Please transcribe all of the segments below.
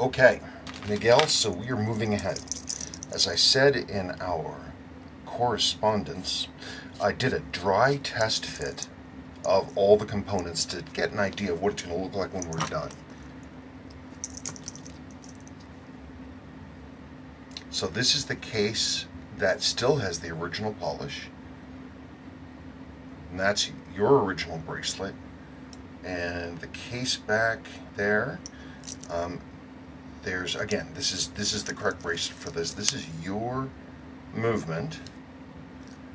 Okay, Miguel, so we are moving ahead. As I said in our correspondence, I did a dry test fit of all the components to get an idea of what it's going to look like when we're done. So this is the case that still has the original polish. And that's your original bracelet. And the case back there, there's, again, this is the correct bracelet for this. This is your movement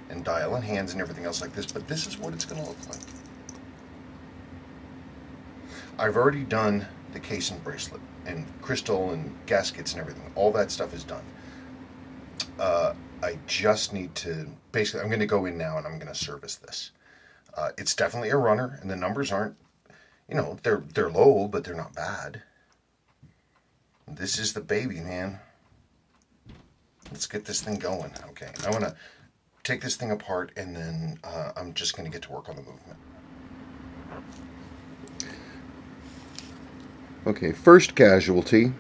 and dial and hands and everything else like this, but this is what it's going to look like. I've already done the case and bracelet and crystal and gaskets and everything. All that stuff is done. I just need to, basically, I'm going to go in now and I'm going to service this. It's definitely a runner, and the numbers aren't, you know, they're low, but they're not bad. This is the baby, man. Let's get this thing going. Okay, I want to take this thing apart, and then I'm just going to get to work on the movement. Okay, first casualty.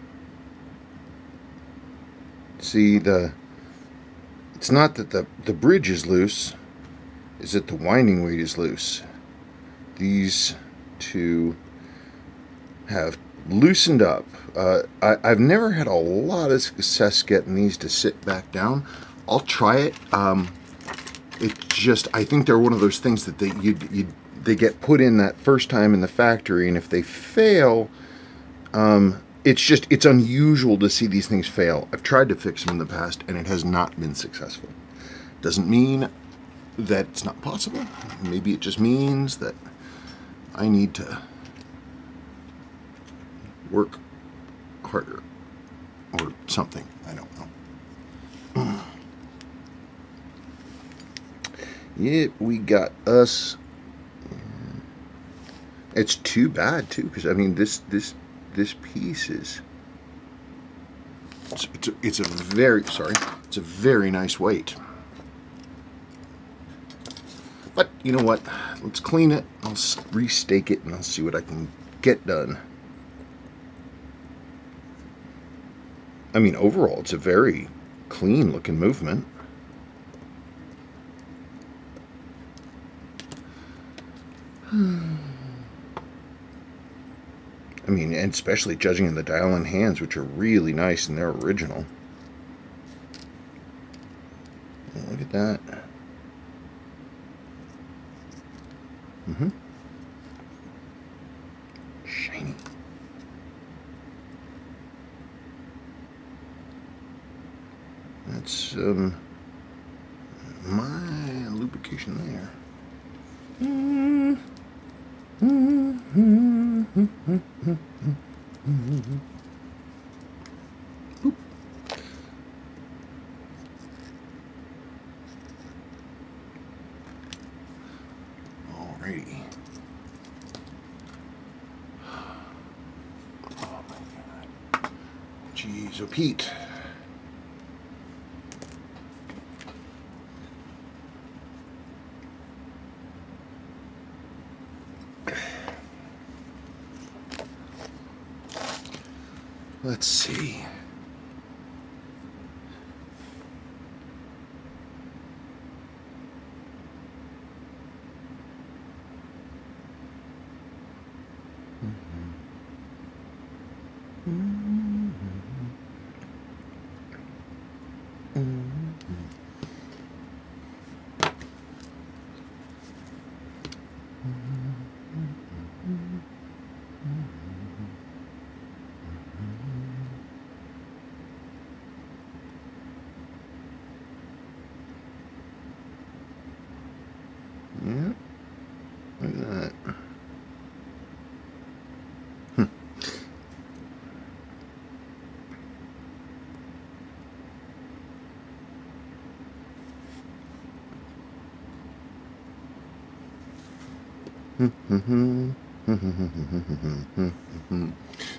See, it's not that the bridge is loose, is that the winding weight is loose. These two have loosened up. I've never had a lot of success getting these to sit back down. I'll try it. It just, I think they're one of those things that they get put in that first time in the factory, and if they fail, it's unusual to see these things fail. I've tried to fix them in the past, and it has not been successful. Doesn't mean that it's not possible. Maybe it just means that I need to work harder or something. I don't know. Yep, we got us. It's too bad too, because I mean this piece is. It's a very nice weight. But you know what? Let's clean it. I'll restake it and I'll see what I can get done. I mean, overall, it's a very clean looking movement. I mean, and especially judging in the dial and hands, which are really nice and they're original. Look at that. Shiny. That's my lubrication there. Oop. Alrighty. Oh my God. Jeez, oh Pete. Let's see. Yeah, look at that.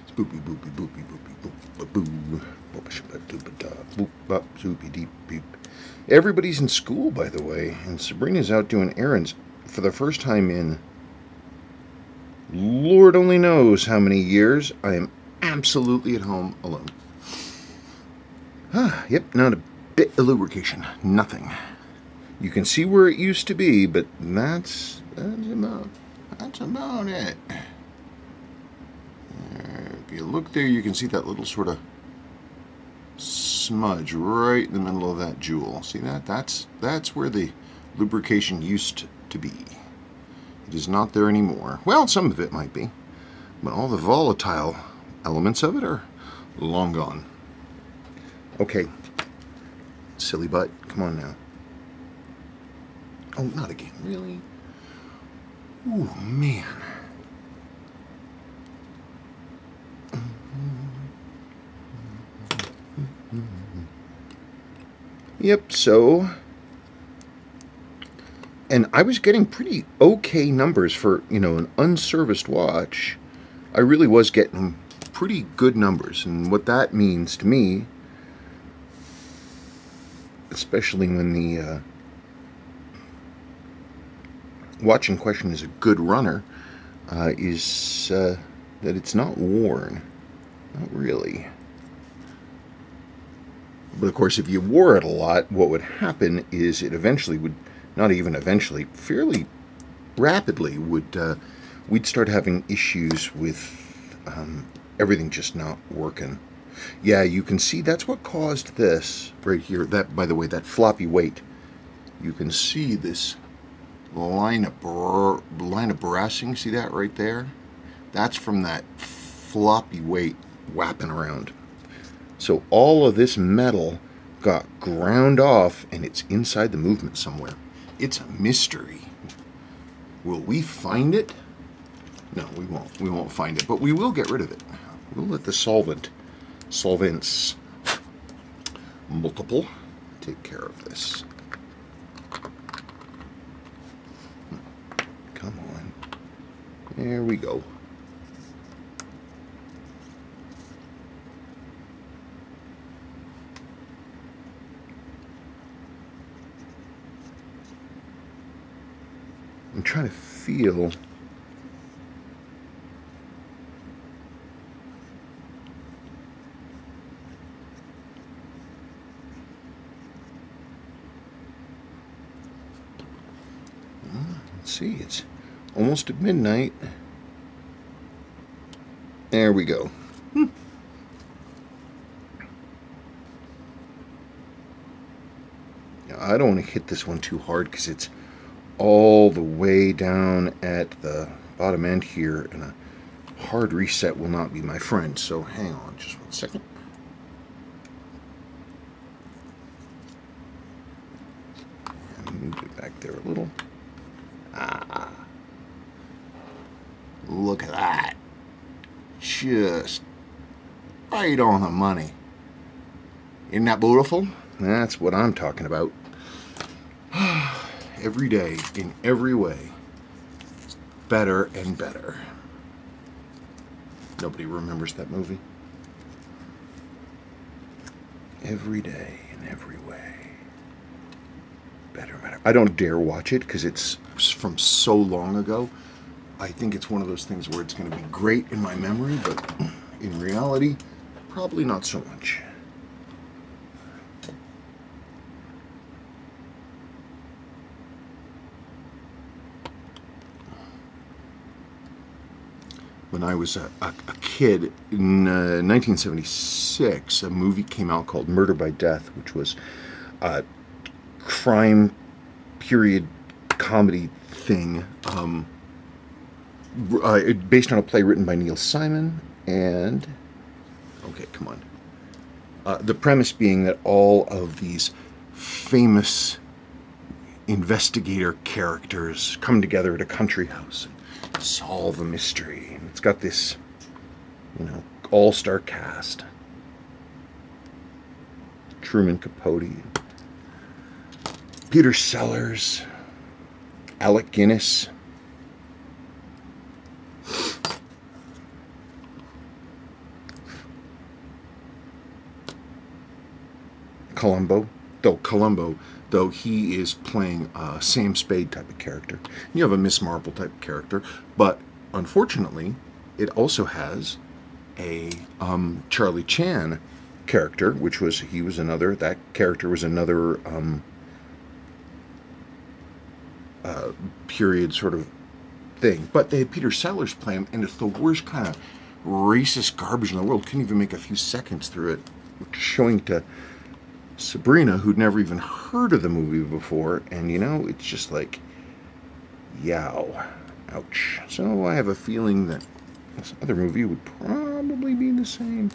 Spoopy boopy boopy boopy boop boo. Boop bop zoopy deep beep. Everybody's in school, by the way, and Sabrina's out doing errands for the first time in Lord only knows how many years. I am absolutely at home alone. Yep, not a bit of lubrication. Nothing. You can see where it used to be, but that's about it. If you look there, you can see that little sort of smudge right in the middle of that jewel. See that? That's where the lubrication used to be. It is not there anymore. Well, some of it might be, but all the volatile elements of it are long gone. Okay, silly butt, come on now. Oh, not again, really? Ooh, man. Yep, so, and I was getting pretty okay numbers for, you know, an unserviced watch. I really was getting pretty good numbers, and what that means to me, especially when the watch in question is a good runner, is that it's not worn. Not really. But of course, if you wore it a lot, what would happen is it eventually would, not even eventually, fairly rapidly would, we'd start having issues with everything just not working. Yeah, you can see that's what caused this right here. That, by the way, that floppy weight. You can see this line of brassing. See that right there? That's from that floppy weight whapping around. So all of this metal got ground off, and it's inside the movement somewhere. It's a mystery. Will we find it? No, we won't. We won't find it, but we will get rid of it. We'll let the solvents, multiple, take care of this. Come on. There we go. I'm trying to feel. Let's see, it's almost at midnight. There we go. Now, I don't want to hit this one too hard because it's all the way down at the bottom end here, and a hard reset will not be my friend. So hang on just 1 second. And move it back there a little. Look at that. Just right on the money. Isn't that beautiful? That's what I'm talking about. Every day, in every way, better and better. Nobody remembers that movie. Every day, in every way, better and better. I don't dare watch it because it's from so long ago. I think it's one of those things where it's going to be great in my memory, but in reality, probably not so much. When I was a kid, in 1976, a movie came out called Murder by Death, which was a crime period comedy thing, based on a play written by Neil Simon, and, okay, come on. The premise being that all of these famous investigator characters come together at a country house and solve a mystery. And it's got this, you know, all-star cast. Truman Capote, Peter Sellers, Alec Guinness, Columbo, though he is playing a Sam Spade type of character. You have a Miss Marple type of character, but unfortunately, it also has a Charlie Chan character, which was, that character was another period sort of thing. But they had Peter Sellers play him, and it's the worst kind of racist garbage in the world. Couldn't even make a few seconds through it, showing to Sabrina, who'd never even heard of the movie before, and you know, it's just like, yow, ouch. So I have a feeling that this other movie would probably be the same.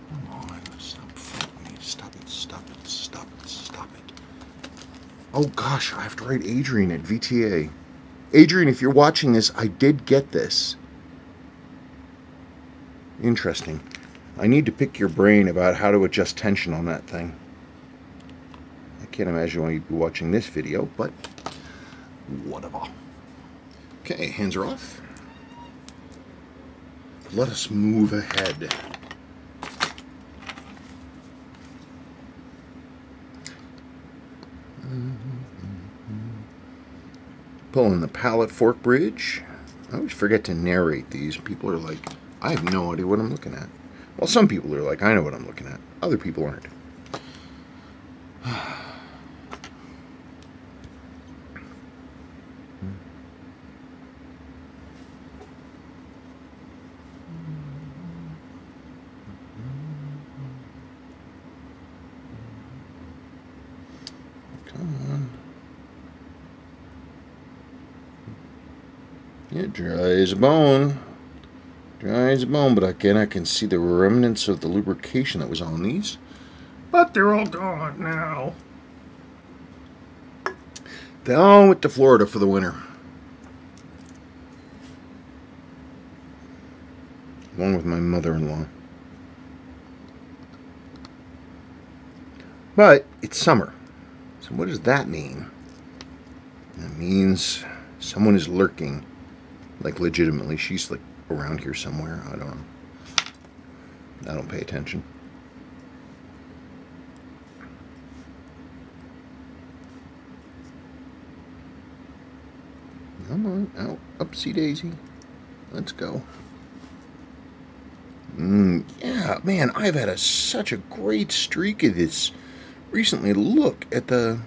Come on, stop fighting me. Stop it, stop it, stop it, stop it. Oh gosh, I have to write Adrian at VTA. Adrian, if you're watching this, I did get this. Interesting. I need to pick your brain about how to adjust tension on that thing. I can't imagine why you'd be watching this video, but whatever. Okay, hands are off. Let us move ahead. Pulling the pallet fork bridge. I always forget to narrate these. People are like, I have no idea what I'm looking at. Well, some people are like, I know what I'm looking at. Other people aren't. Come on. Yeah, dry as a bone. Dry as a bone, but again, I can see the remnants of the lubrication that was on these. But they're all gone now. Down with to Florida for the winter. Along with my mother-in-law. But it's summer. So what does that mean? That means someone is lurking. Like legitimately. She's like around here somewhere. I don't know. I don't pay attention. Come on, out, upsy daisy. Let's go. Yeah, man, I've had such a great streak of this recently. Look at the...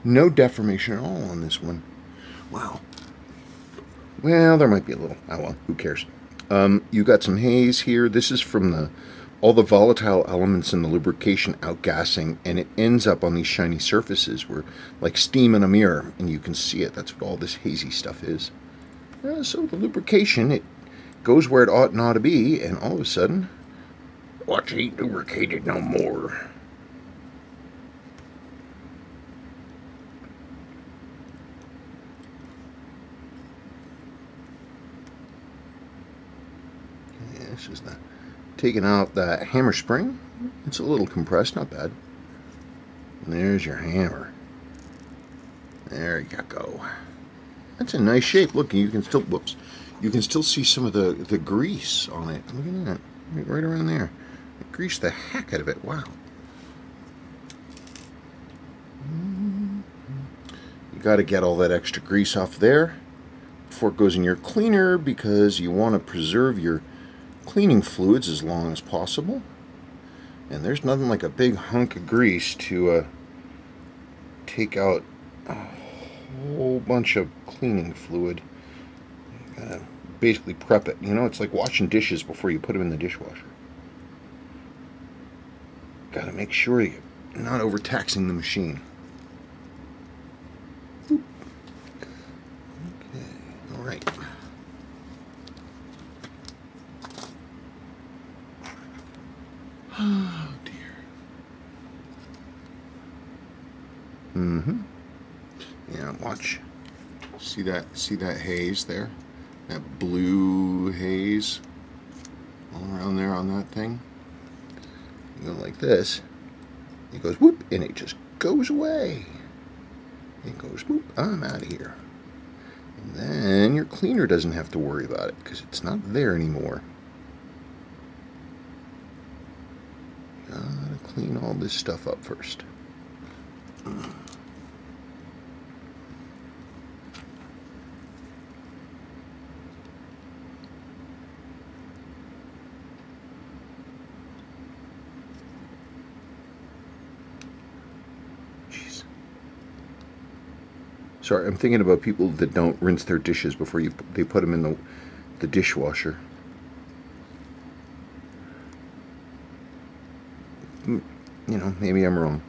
No deformation at all on this one. Wow. Well, there might be a little. Oh well, who cares? You got some haze here. This is from all the volatile elements in the lubrication outgassing, and it ends up on these shiny surfaces where, like steam in a mirror, and you can see it. That's what all this hazy stuff is. So the lubrication, it goes where it ought not to be, and all of a sudden, watch, it ain't lubricated no more. This is taking out that hammer spring. It's a little compressed, not bad. And there's your hammer. There you go. That's a nice shape. Look, you can still, whoops, you can still see some of the grease on it. Look at that, right around there. It greased the heck out of it. Wow. You got to get all that extra grease off there before it goes in your cleaner, because you want to preserve your cleaning fluids as long as possible. And there's nothing like a big hunk of grease to take out a whole bunch of cleaning fluid. You gotta basically prep it. You know, it's like washing dishes before you put them in the dishwasher. Gotta make sure you're not overtaxing the machine. Boop. Okay, all right. Oh dear. Yeah, watch. See that haze there? That blue haze all around there on that thing? You go like this. It goes whoop, and it just goes away. It goes whoop, I'm out of here. And then your cleaner doesn't have to worry about it because it's not there anymore. Gotta clean all this stuff up first. Sorry, I'm thinking about people that don't rinse their dishes before they put them in the dishwasher. You know, maybe I'm wrong.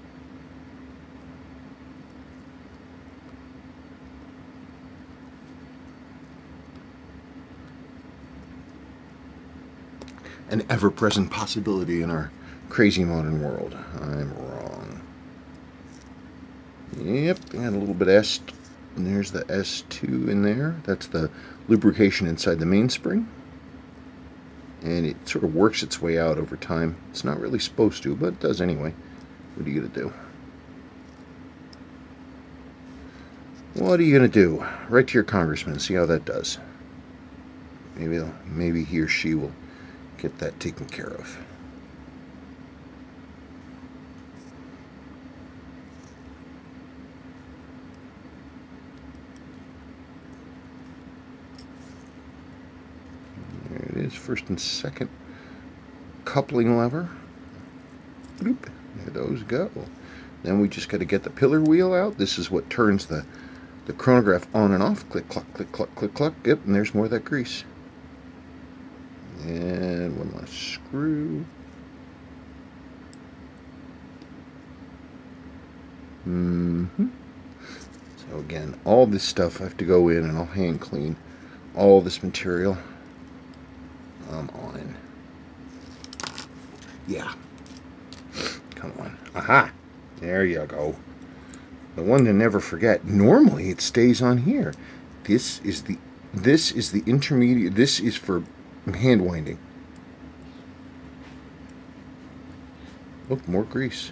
An ever-present possibility in our crazy modern world. I'm wrong. Yep, I got a little bit of S, and there's the S2 in there. That's the lubrication inside the mainspring. And it sort of works its way out over time. It's not really supposed to, but it does anyway. What are you going to do? What are you going to do? Write to your congressman and see how that does. Maybe he or she will get that taken care of. There it is, first and second coupling lever. Bloop, there those go. Then we just got to get the pillar wheel out. This is what turns the chronograph on and off. Click, cluck, click, cluck, click, cluck. Yep, and there's more of that grease. And one last screw. So again, all this stuff I have to go in and I'll hand clean all this material. I'm on. Yeah. Come on. Aha! There you go. The one to never forget. Normally it stays on here. This is the intermediate. This is for hand winding. Look, more grease.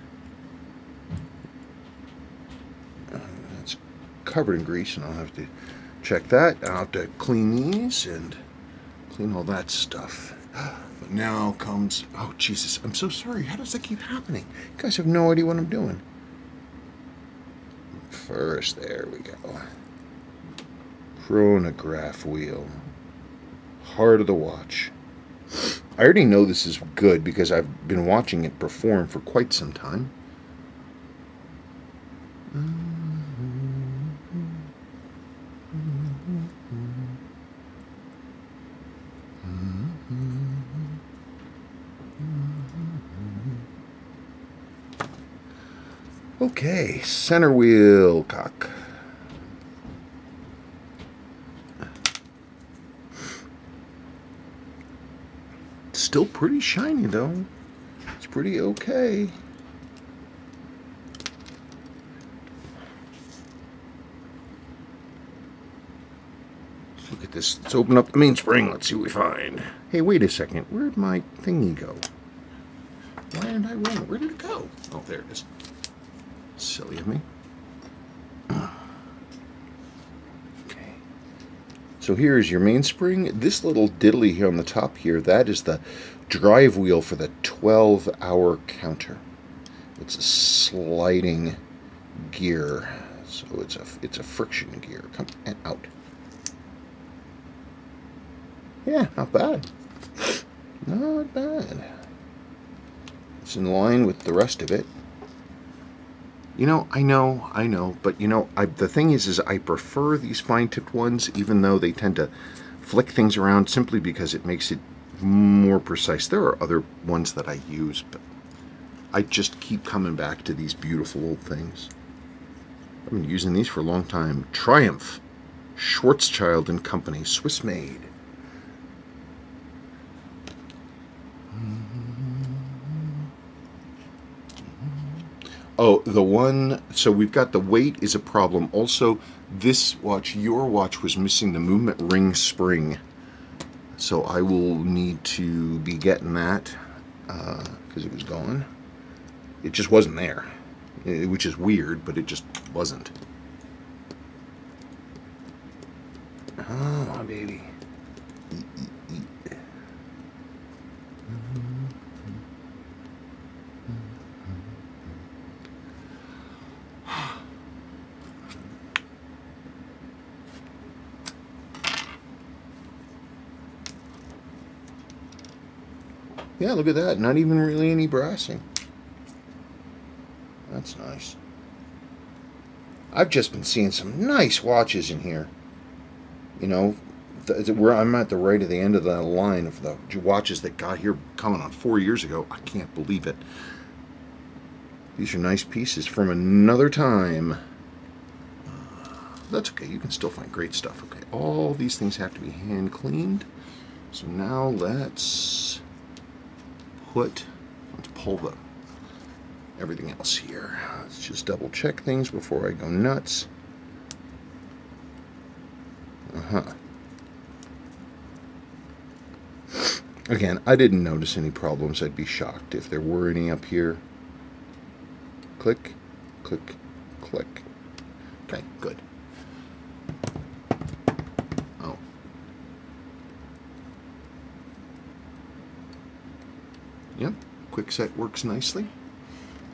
That's covered in grease, and I'll have to check that. I'll have to clean these and clean all that stuff. But now comes, oh Jesus, I'm so sorry. How does that keep happening? You guys have no idea what I'm doing. First, there we go. Chronograph wheel. Heart of the watch. I already know this is good because I've been watching it perform for quite some time. Okay, center wheel cock. Still pretty shiny though. It's pretty okay. Let's look at this. Let's open up the mainspring. Let's see what we find. Hey, wait a second. Where'd my thingy go? Why aren't I rolling? Where did it go? Oh, there it is. Silly of me. Okay. So here's your mainspring. This little diddly here on the top here, that is the drive wheel for the 12-hour counter. It's a sliding gear. So it's a friction gear. Come and out. Yeah, not bad. Not bad. It's in line with the rest of it. You know, I know, but you know, the thing is I prefer these fine-tipped ones, even though they tend to flick things around simply because it makes it more precise. There are other ones that I use, but I just keep coming back to these beautiful old things. I've been using these for a long time. Triumph, Schwarzschild and Company, Swiss made. Oh, the one, so we've got the weight is a problem. Also, this watch, your watch, was missing the movement ring spring. So I will need to be getting that because it was gone. It just wasn't there, which is weird, but it just wasn't. Oh, my baby. Yeah, look at that. Not even really any brassing. That's nice. I've just been seeing some nice watches in here. You know, where I'm at the right of the end of the line of the watches that got here coming on 4 years ago. I can't believe it. These are nice pieces from another time. That's okay. You can still find great stuff. Okay, all these things have to be hand cleaned. So now let's pull everything else here. Let's just double check things before I go nuts. Again, I didn't notice any problems. I'd be shocked if there were any up here. Click, click, click. Okay, good. Oh. Yep, quick set works nicely.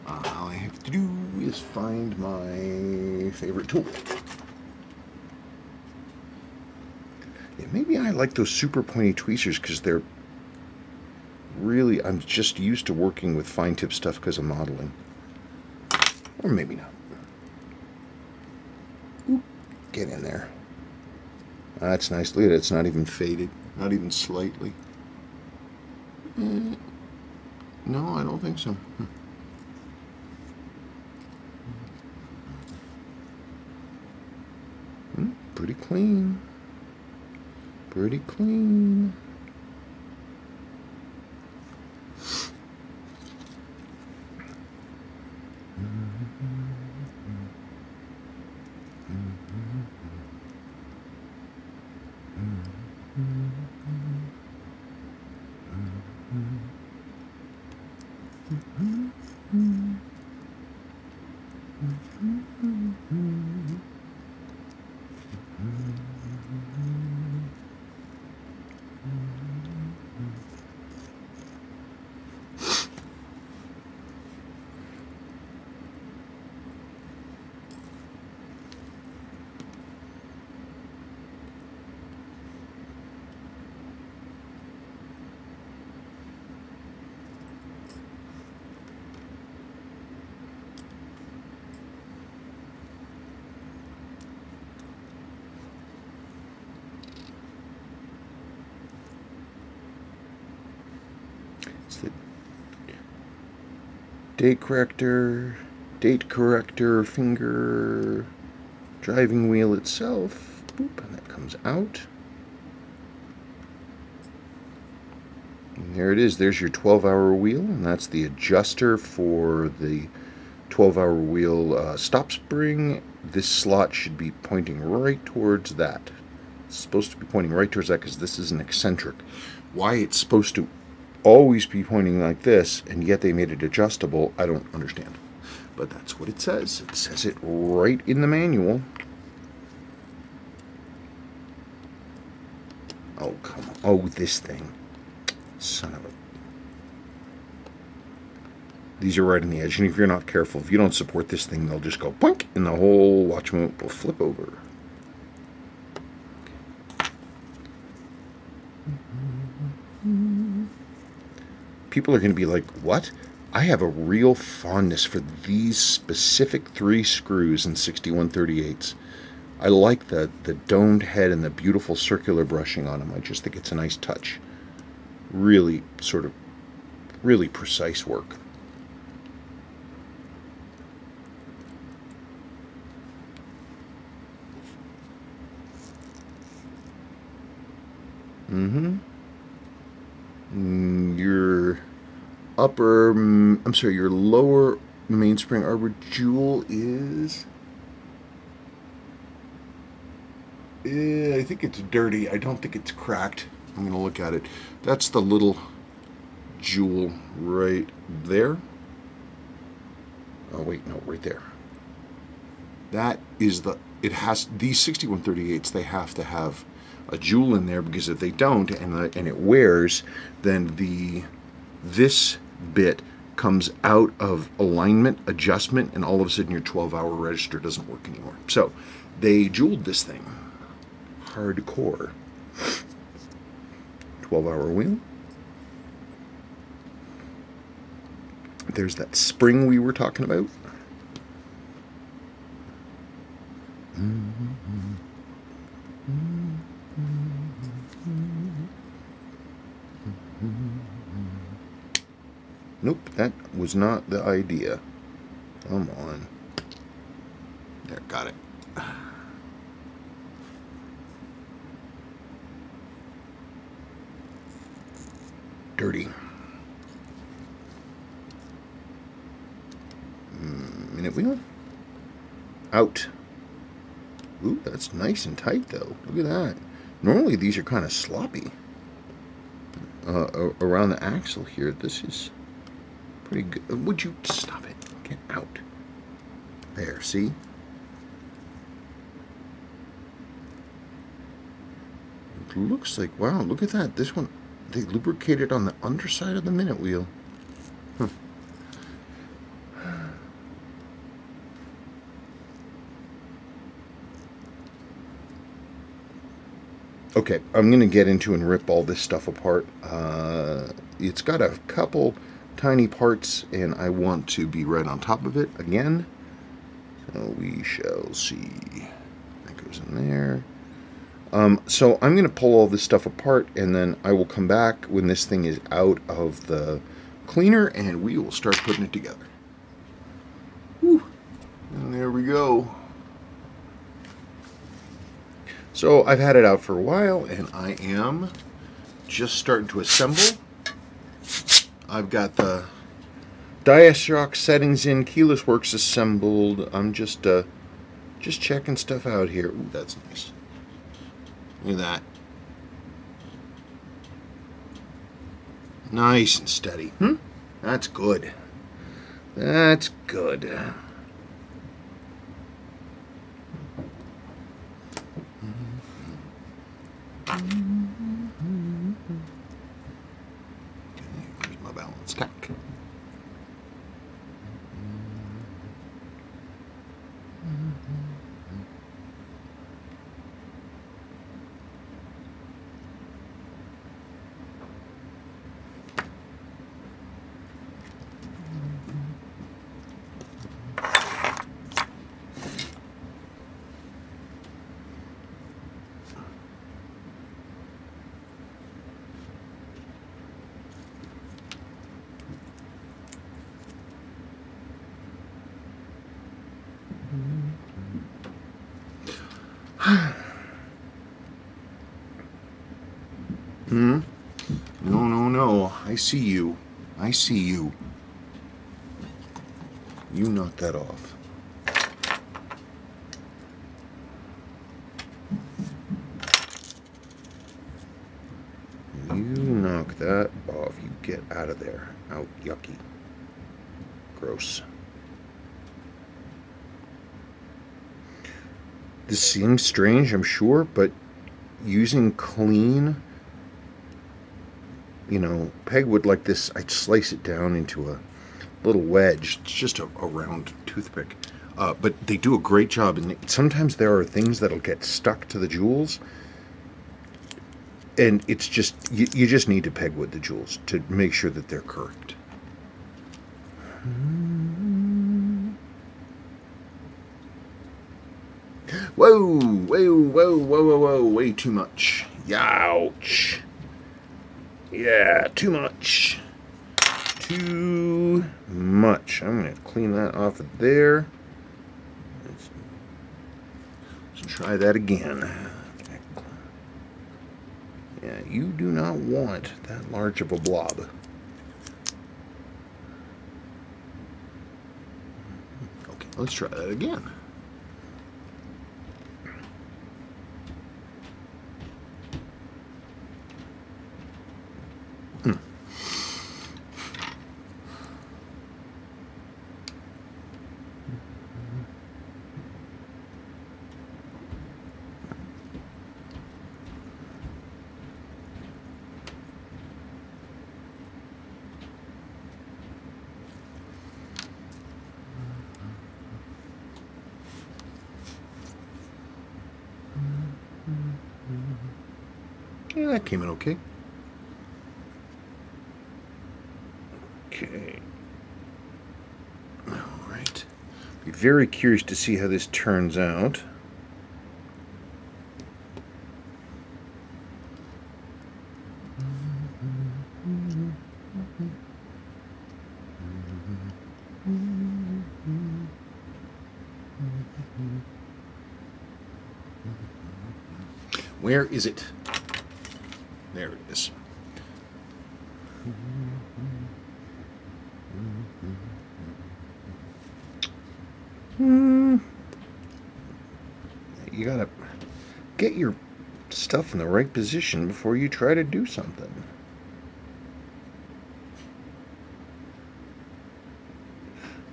All I have to do is find my favorite tool. Yeah, maybe I like those super pointy tweezers because they're really, I'm just used to working with fine tip stuff because of modeling. Or maybe not. Oop, get in there. That's nice. Look at it. It's not even faded. Not even slightly. No, I don't think so. Pretty clean. Pretty clean. Date corrector, finger, driving wheel itself. Boop, and that comes out. And there it is. There's your 12-hour wheel, and that's the adjuster for the 12-hour wheel stop spring. This slot should be pointing right towards that. It's supposed to be pointing right towards that because this is an eccentric. Why it's supposed to always be pointing like this, and yet they made it adjustable, I don't understand. But that's what it says. It says it right in the manual. Oh, come on. Oh, this thing. Son of a... These are right on the edge, and if you're not careful, if you don't support this thing, they'll just go boink, and the whole watch will flip over. People are going to be like, what? I have a real fondness for these specific 3 screws in 6138s. I like the domed head and the beautiful circular brushing on them. I just think it's a nice touch. Really sort of, really precise work. Your your lower mainspring arbor jewel is... I think it's dirty. I don't think it's cracked. I'm going to look at it. That's the little jewel right there. Oh, wait, no, right there. That is the... It has... These 6138s, they have to have a jewel in there, because if they don't and it wears, then this bit comes out of alignment, adjustment, and all of a sudden your 12-hour register doesn't work anymore. So they jeweled this thing. Hardcore. 12-hour wheel. There's that spring we were talking about. Nope, that was not the idea. Come on. There, got it. Dirty. Minute wheel. Out. Ooh, that's nice and tight though. Look at that. Normally these are kind of sloppy. Around the axle here, this is pretty good. Would you stop it? Get out. There, see? It looks like, wow, look at that. This one, they lubricated on the underside of the minute wheel. Huh. Okay, I'm going to get into and rip all this stuff apart. It's got a couple tiny parts, and I want to be right on top of it again. So we shall see. That goes in there. So I'm going to pull all this stuff apart, and then I will come back when this thing is out of the cleaner, and we will start putting it together. Whew. And there we go. So I've had it out for a while, and I am just starting to assemble. I've got the Diashock settings in, keyless works assembled. I'm just checking stuff out here. Ooh, that's nice. Look at that. Nice and steady. That's good. That's good. Here's my balance cock. No. I see you. I see you. You knock that off. You knock that off. You get out of there. Out. Yucky. Gross. This seems strange, I'm sure, but using clean, pegwood like this, I'd slice it down into a little wedge. It's just a round toothpick. But they do a great job, and sometimes there are things that'll get stuck to the jewels, and it's just, you just need to pegwood the jewels to make sure that they're correct. Whoa, way too much. Youch. Yeah, too much. Too much. I'm going to clean that off of there. Let's try that again. Yeah, you do not want that large of a blob. Okay, let's try that again. Yeah, that came in okay. Okay. All right. Be very curious to see how this turns out. Where is it? There it is. You gotta get your stuff in the right position before you try to do something.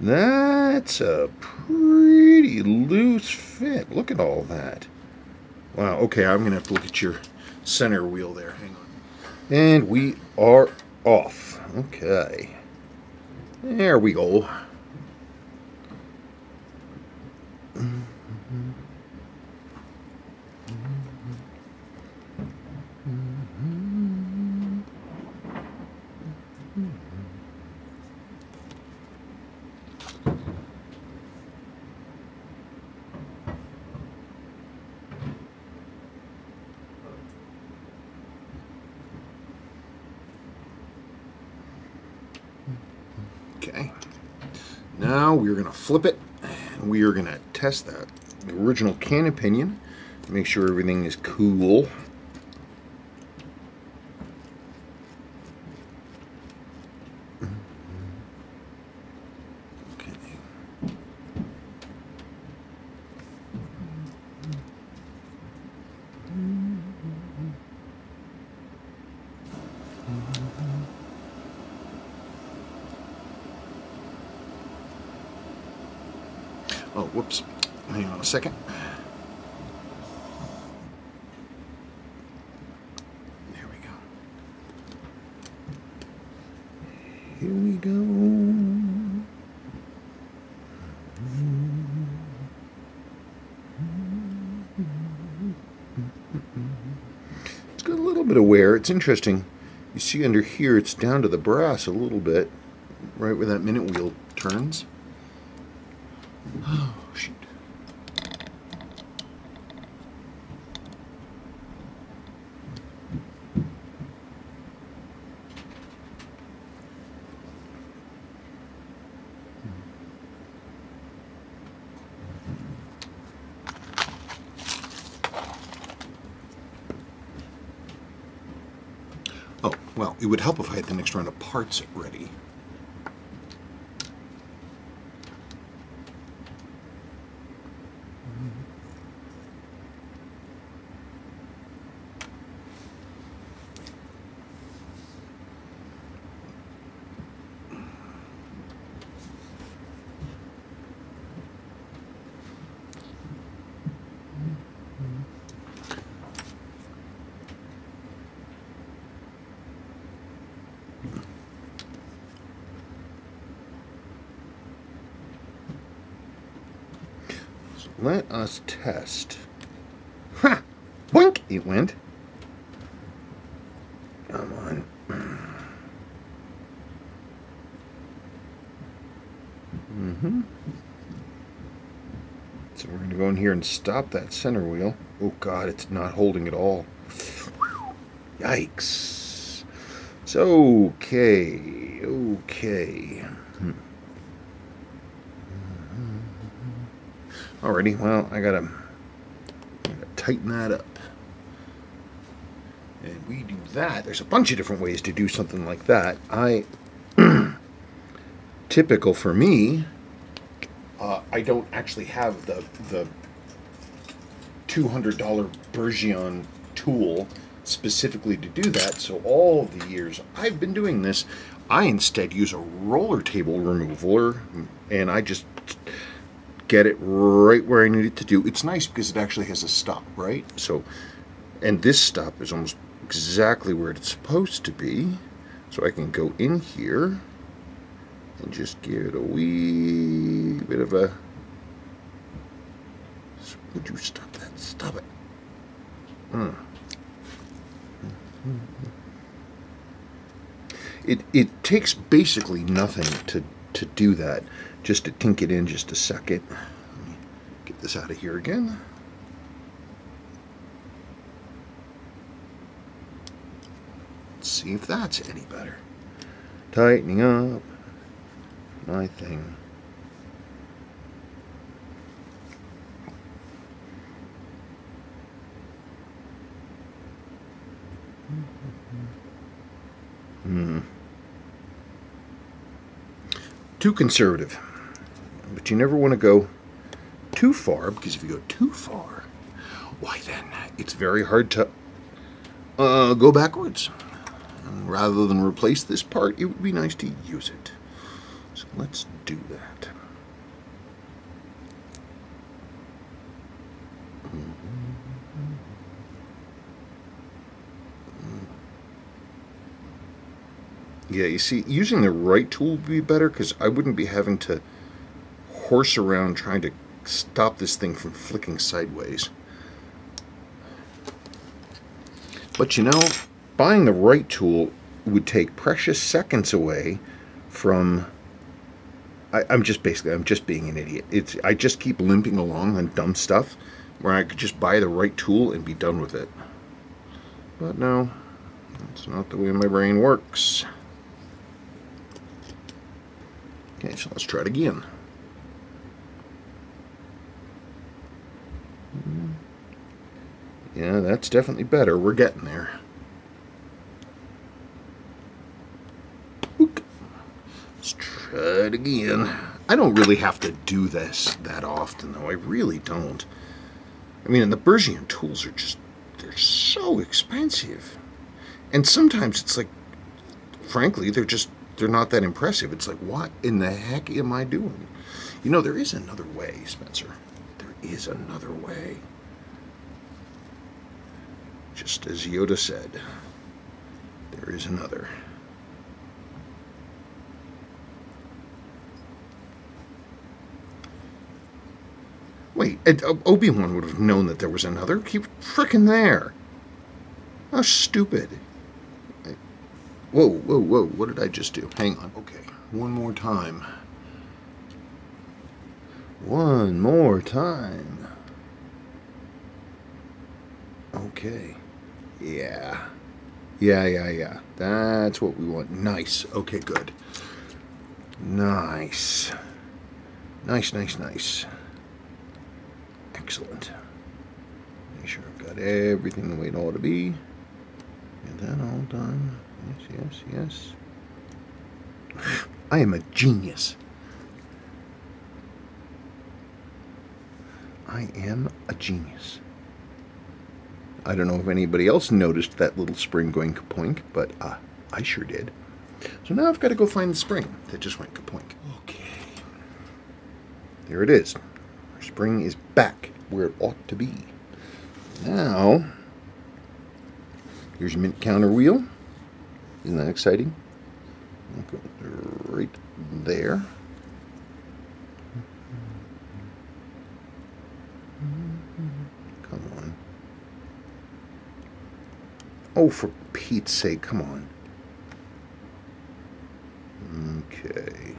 That's a pretty loose fit. Look at all that. Wow, okay, I'm going to have to look at your center wheel there. Hang on. And we are off. Okay. There we go. Okay, now we're going to flip it, and we are going to test that the original cannon pinion, make sure everything is cool. Okay. Oh, whoops. Hang on a second. There we go. Here we go. It's got a little bit of wear. It's interesting. You see under here, it's down to the brass a little bit, right where that minute wheel turns. Oh, shoot. Oh, well, it would help if I had the next round of parts ready. Let us test. Ha! Boink! It went. Come on. So we're going to go in here and stop that center wheel. Oh God, it's not holding at all. Yikes. So, okay. Alrighty, well, I gotta tighten that up. And we do that. There's a bunch of different ways to do something like that. Typical for me, I don't actually have the $200 Bergeon tool specifically to do that, so all the years I've been doing this, I instead use a roller table removaler, and I just get it right where I need it to do. It's nice because it actually has a stop, right? So, and this stop is almost exactly where it's supposed to be. So I can go in here and just give it a wee bit of a... Would you stop that? Stop it. It takes basically nothing to do that. Just to tink it in just a second. Let me get this out of here again. Let's see if that's any better. Tightening up my thing. Too conservative. But you never want to go too far, because if you go too far, why then it's very hard to go backwards. And rather than replace this part, it would be nice to use it. So let's do that. Yeah, you see, using the right tool would be better, because I wouldn't be having to horse around trying to stop this thing from flicking sideways. But you know, buying the right tool would take precious seconds away from... I'm just being an idiot. I just keep limping along on dumb stuff where I could just buy the right tool and be done with it. But no, that's not the way my brain works. Okay, so let's try it again. Yeah, that's definitely better. We're getting there. Let's try it again. I don't really have to do this that often, though. I really don't. I mean, and the Bergian tools are just, they're so expensive. And sometimes it's like, frankly, they're not that impressive. It's like, what in the heck am I doing? You know, there is another way, Spencer. There is another way. Just as Yoda said, there is another. Wait, Obi-Wan would have known that there was another. Keep frickin' there. How stupid. Whoa, whoa, whoa, what did I just do? Hang on. Okay, one more time. One more time. Okay. Yeah. Yeah. That's what we want. Nice. Okay, good. Nice. Nice. Excellent. Make sure I've got everything the way it ought to be. Get that all done. Yes. I am a genius. I am a genius. I don't know if anybody else noticed that little spring going kapoink, but I sure did. So now I've got to go find the spring that just went kapoink. Okay. There it is. Our spring is back where it ought to be. Now, here's your mint counter wheel. Isn't that exciting? I'll go right there. Come on. Oh, for Pete's sake, come on. Okay.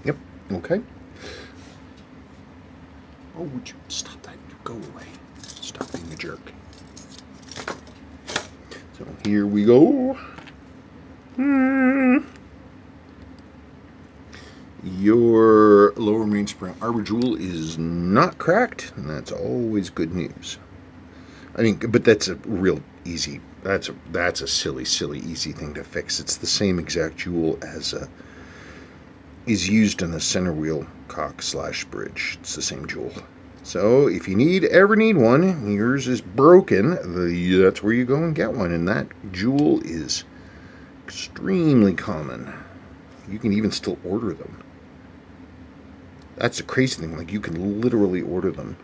Yep, okay. Oh, would you stop that? Go away. Stop being a jerk. So here we go. Your lower mainspring arbor jewel is not cracked, and that's always good news. I mean, but that's a real easy, that's a silly easy thing to fix. It's the same exact jewel as is used in the center wheel cock / bridge. It's the same jewel. So if you ever need one, yours is broken, that's where you go and get one. And that jewel is extremely common. You can even still order them. That's the crazy thing, like you can literally order them.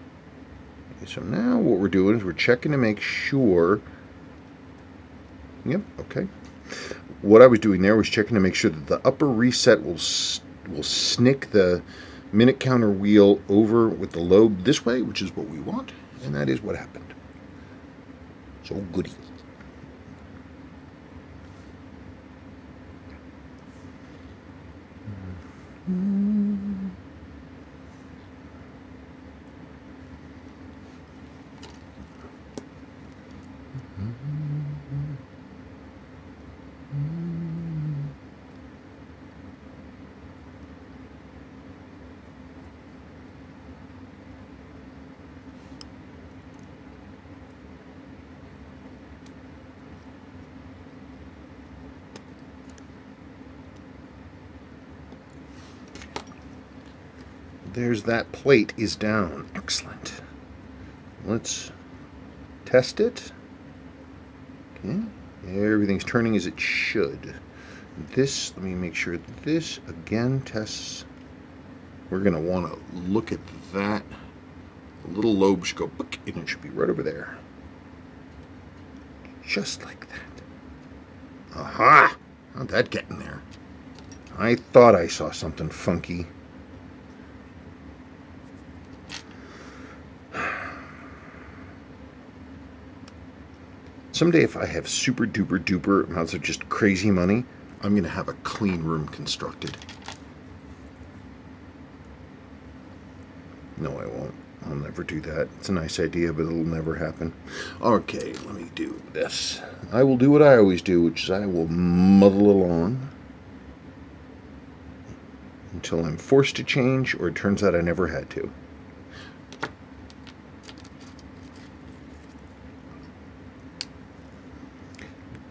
Okay, so now what we're doing is we're checking to make sure. Yep, okay. What I was doing there was checking to make sure that the upper reset will snick the minute counter wheel over with the lobe this way, which is what we want. And that is what happened. So goody. There's that plate is down. Excellent. Let's test it. Okay. Everything's turning as it should. This, let me make sure this again tests. We're going to want to look at that. The little lobe should go, book, and it should be right over there. Just like that. Aha! How'd that get in there? I thought I saw something funky. Someday if I have super duper duper amounts of just crazy money, I'm going to have a clean room constructed. No, I won't. I'll never do that. It's a nice idea, but it'll never happen. Okay, let me do this. I will do what I always do, which is I will muddle along until I'm forced to change, or it turns out I never had to.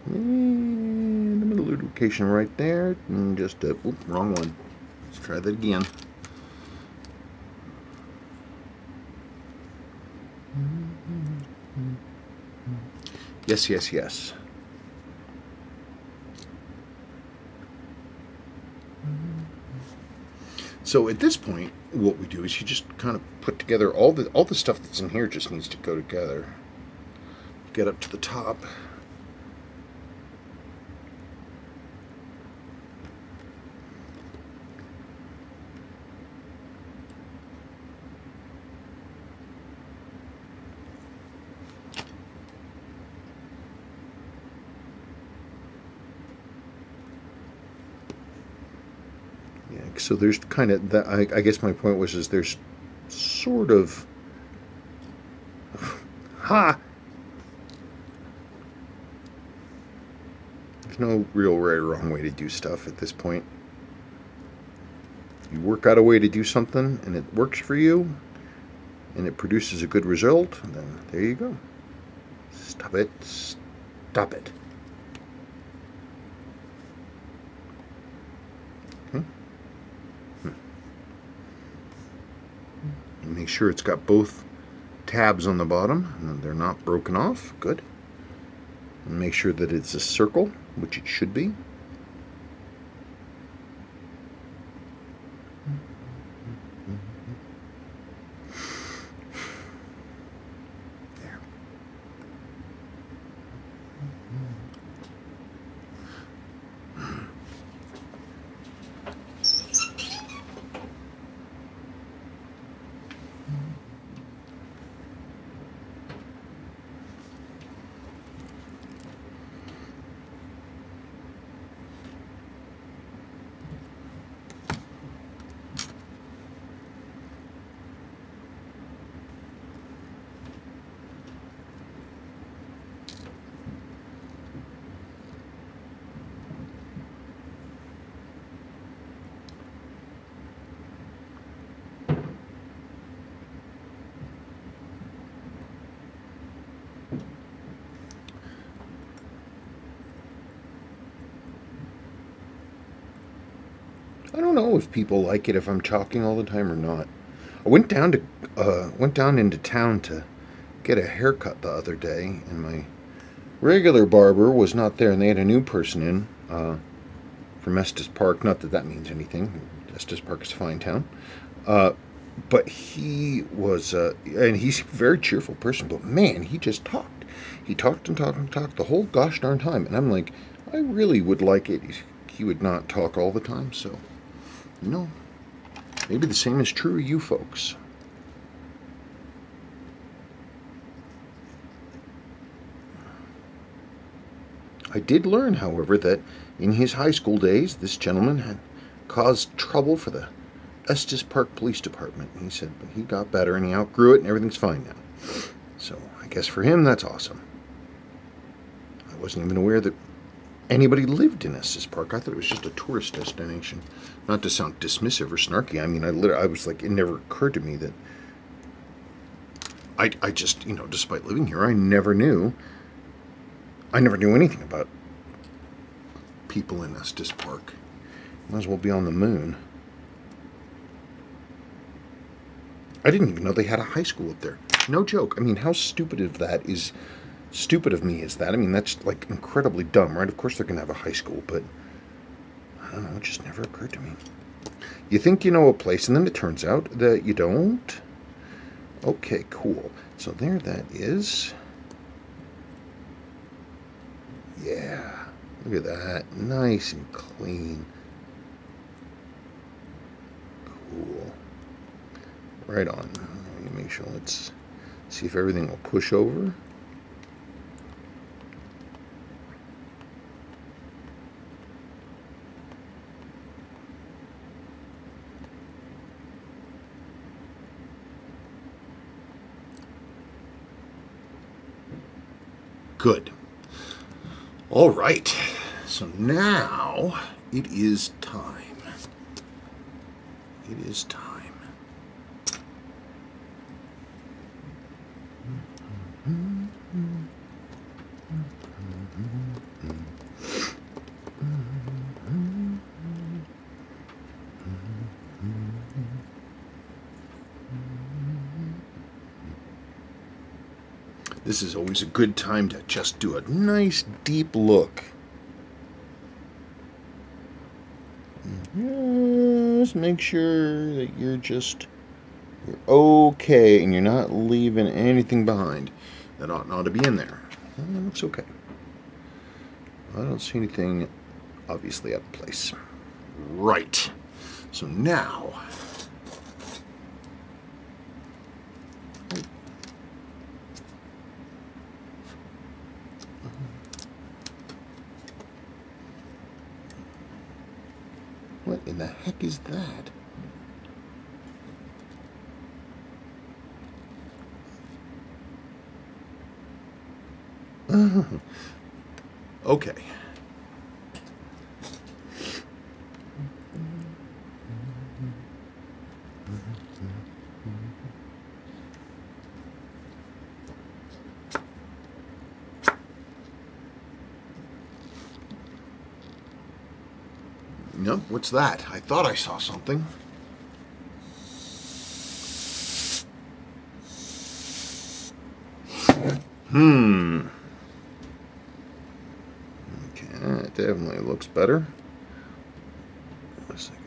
And the middle location right there, and just oops, wrong one. Let's try that again. Yes, yes, yes. So at this point, what we do is you just kind of put together all the stuff that's in here. Just needs to go together. Get up to the top. So there's kind of that. I guess my point was, is there's sort of there's no real right or wrong way to do stuff at this point. You work out a way to do something and it works for you and it produces a good result, then there you go. Stop it. Stop it. Make sure it's got both tabs on the bottom and they're not broken off. Good. And make sure that it's a circle, which it should be. There. I don't know if people like it if I'm talking all the time or not. I went down into town to get a haircut the other day, and my regular barber was not there, and they had a new person in from Estes Park. Not that that means anything. Estes Park is a fine town. But he was, and he's a very cheerful person, but man, he just talked. He talked and talked and talked the whole gosh darn time. And I'm like, I really would like it if he would not talk all the time, so... No, maybe the same is true of you folks. I did learn, however, that in his high school days, this gentleman had caused trouble for the Estes Park Police Department. He said, but he got better and he outgrew it and everything's fine now. So I guess for him, that's awesome. I wasn't even aware that anybody lived in Estes Park. I thought it was just a tourist destination. Not to sound dismissive or snarky. I mean, I was like, it never occurred to me that I just, you know, despite living here, I never knew anything about people in Estes Park. Might as well be on the moon. I didn't even know they had a high school up there. No joke. I mean, how stupid of me is that? I mean, that's like incredibly dumb, right? Of course they're going to have a high school, but I don't know, it just never occurred to me. You think you know a place, and then it turns out that you don't. Okay, cool. So there that is. Yeah, look at that. Nice and clean. Cool. Right on. Let me make sure. Let's see if everything will push over. Good. All right. So now it is time. It is time. This is always a good time to just do a nice deep look. Just make sure that you're okay and you're not leaving anything behind that ought not to be in there. It looks okay. I don't see anything obviously out of place. Right. So now, what in the heck is that? Okay. No, what's that? I thought I saw something. Okay, that definitely looks better. Wait a second.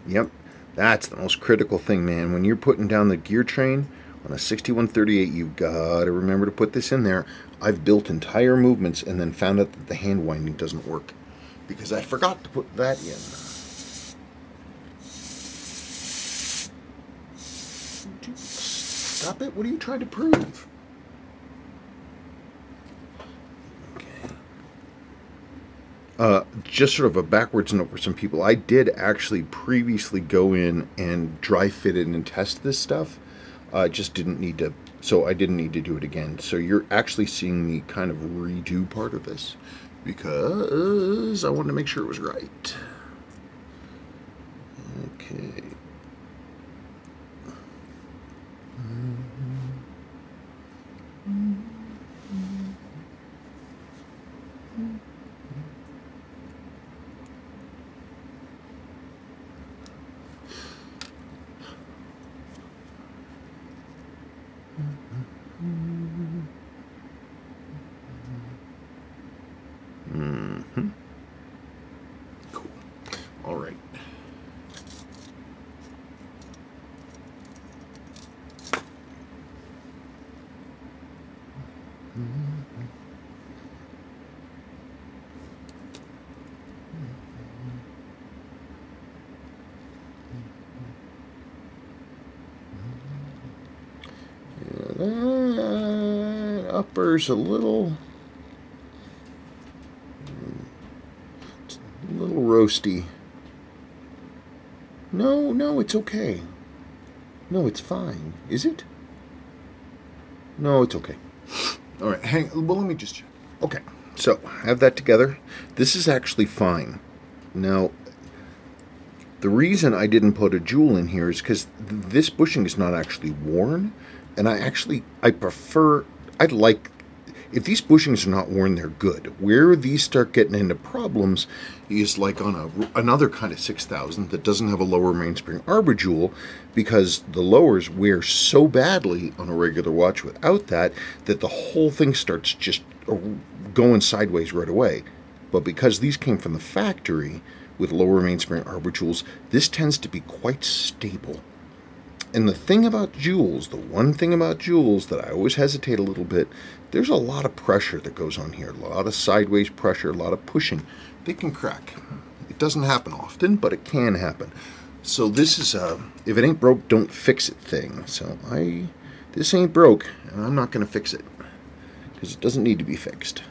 Yep, that's the most critical thing, man. When you're putting down the gear train on a 6138, you've got to remember to put this in there. I've built entire movements and then found out that the hand winding doesn't work because I forgot to put that in. Stop it. What are you trying to prove? Just sort of a backwards note for some people. I did actually previously go in and dry fit it and test this stuff. Just didn't need to, so I didn't need to do it again. So you're actually seeing me kind of redo part of this because I wanted to make sure it was right. Okay. Cool. All right. Upper's a little roasty. No, it's okay. No, it's fine. Is it? No, it's okay. All right, well, let me just check. Okay, so have that together. This is actually fine. Now, the reason I didn't put a jewel in here is because this bushing is not actually worn, and I prefer, I'd like, if these bushings are not worn, they're good. Where these start getting into problems is like on another kind of 6000 that doesn't have a lower mainspring arbor jewel, because the lowers wear so badly on a regular watch without that the whole thing starts just going sideways right away. But because these came from the factory with lower mainspring arbor jewels, this tends to be quite stable. And the thing about jewels, the one thing about jewels that I always hesitate a little bit, there's a lot of pressure that goes on here. A lot of sideways pressure, a lot of pushing. They can crack. It doesn't happen often, but it can happen. So this is a, if it ain't broke, don't fix it thing. So this ain't broke, and I'm not going to fix it, because it doesn't need to be fixed.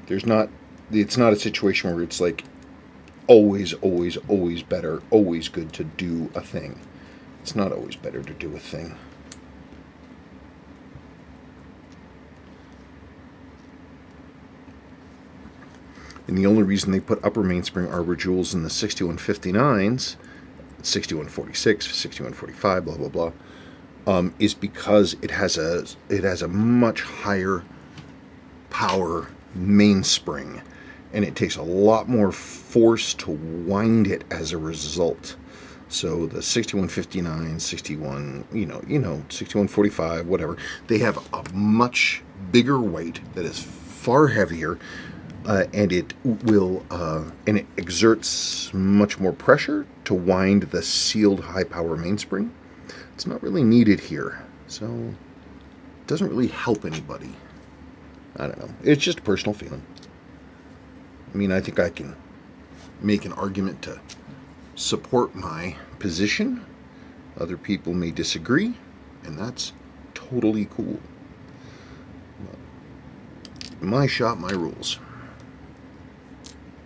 It's not a situation where it's like, always better, always good to do a thing. It's not always better to do a thing. And the only reason they put upper mainspring arbor jewels in the 6159s, 6146, 6145, blah blah blah, is because it has a much higher power mainspring, and it takes a lot more force to wind it as a result. So the 6159, 6145, whatever, they have a much bigger weight that is far heavier, and it exerts much more pressure to wind the sealed high power mainspring. It's not really needed here, so it doesn't really help anybody. I don't know. It's just a personal feeling. I mean, I think I can make an argument to support my position. Other people may disagree, and that's totally cool. My shop, my rules.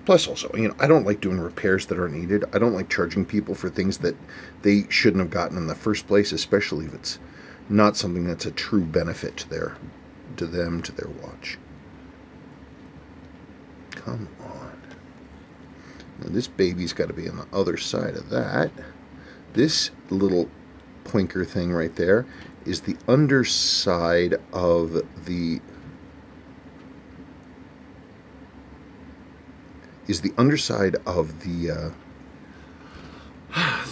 Plus, also, I don't like doing repairs that are needed. I don't like charging people for things that they shouldn't have gotten in the first place, especially if it's not something that's a true benefit to them, to their watch. Come on. Now this baby's got to be on the other side of that. This little pointer thing right there is the underside of the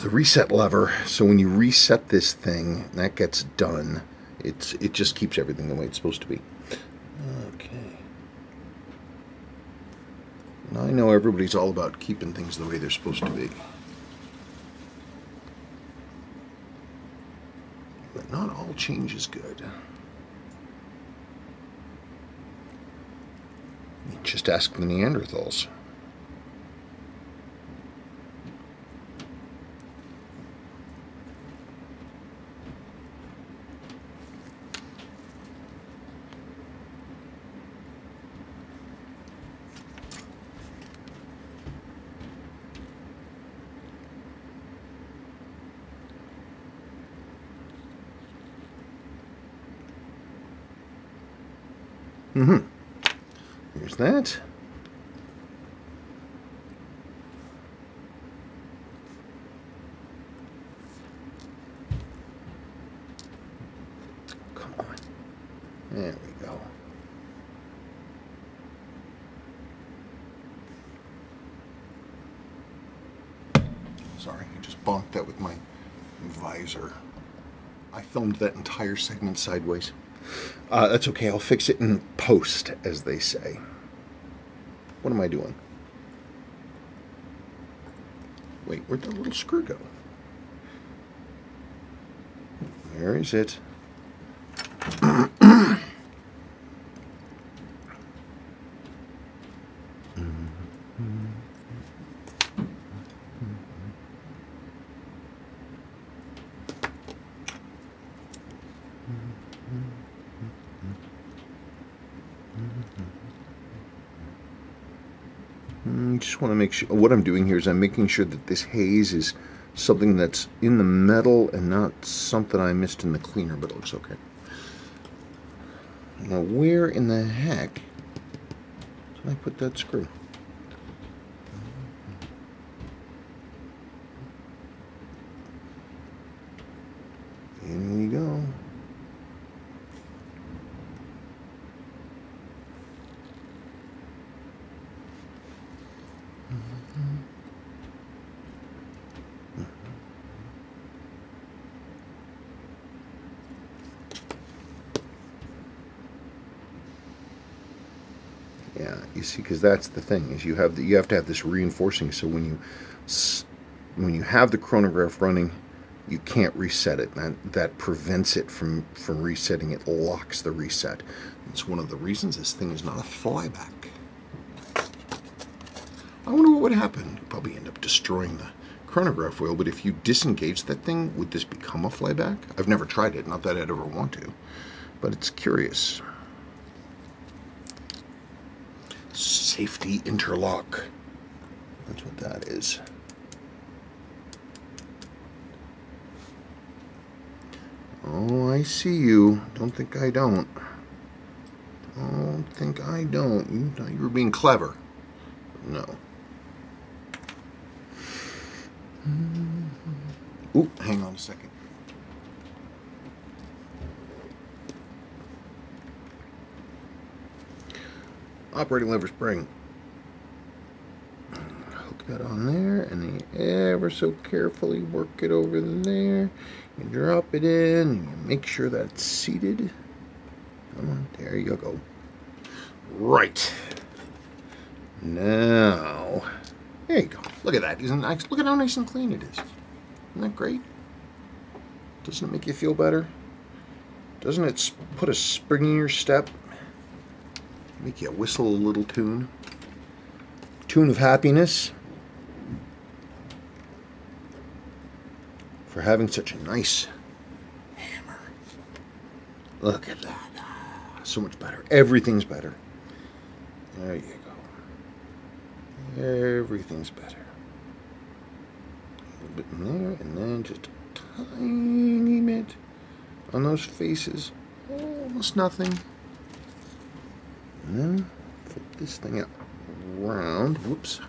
the reset lever. So when you reset this thing, that gets done. It just keeps everything the way it's supposed to be. Okay. Now I know everybody's all about keeping things the way they're supposed to be. But not all change is good. Just ask the Neanderthals. Here's that. Come on. There we go. Sorry, I just bonked that with my visor. I filmed that entire segment sideways. That's okay, I'll fix it in post, as they say. What am I doing? Wait, where'd the little screw go? Where is it? Just want to make sure, what I'm doing here is I'm making sure that this haze is something that's in the metal and not something I missed in the cleaner, but it looks okay. Now, where in the heck did I put that screw? In we go. Yeah, you see, because that's the thing, is you have to have this reinforcing, so when you have the chronograph running, you can't reset it. That prevents it from resetting. It locks the reset. It's one of the reasons this thing is not a flyback. I wonder what would happen. You'd probably end up destroying the chronograph wheel, but if you disengage that thing, would this become a flyback? I've never tried it, not that I'd ever want to, but it's curious. Safety interlock. That's what that is. Oh, I see you. Don't think I don't. Don't think I don't. You thought you were being clever. No. Ooh, hang on a second. Operating lever spring. Hook that on there, and then you ever so carefully work it over there. You drop it in, and you make sure that's seated. Come on, there you go. Right. Now, there you go. Look at that. Isn't nice? Look at how nice and clean it is. Isn't that great? Doesn't it make you feel better? Doesn't it put a spring in your step? Make you whistle a little tune. Tune of happiness. For having such a nice hammer. Look at that. So much better. Everything's better. There you go. Everything's better. A little bit in there, and then just a tiny bit on those faces. Almost nothing. And then flip this thing up around. Whoops.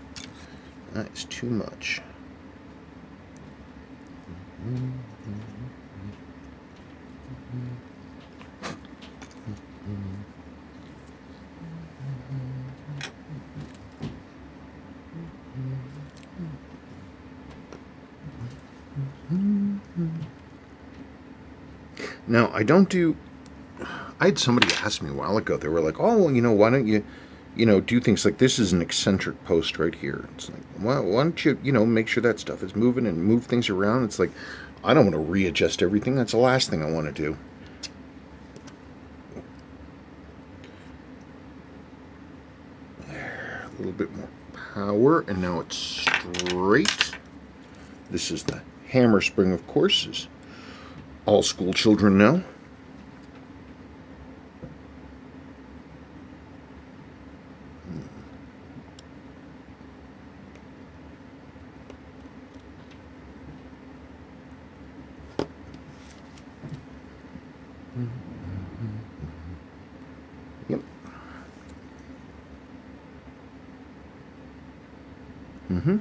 That is too much. Now, I don't do... I had somebody ask me a while ago, they were like, oh, well, why don't you, do things like this is an eccentric post right here. It's like, well, why don't you, make sure that stuff is moving and move things around. It's like, I don't want to readjust everything. That's the last thing I want to do. There, a little bit more power, and now it's straight. This is the hammer spring, of course, as all school children know. Yep. Mm-hmm.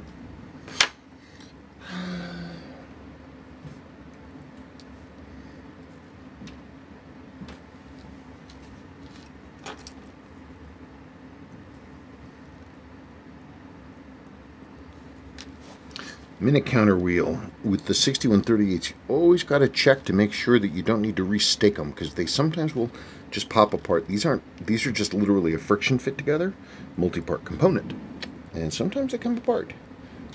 Minute counter wheel with the 6138, you always got to check to make sure that you don't need to restake them, because they sometimes will just pop apart. These are just literally a friction fit together multi-part component, and sometimes they come apart.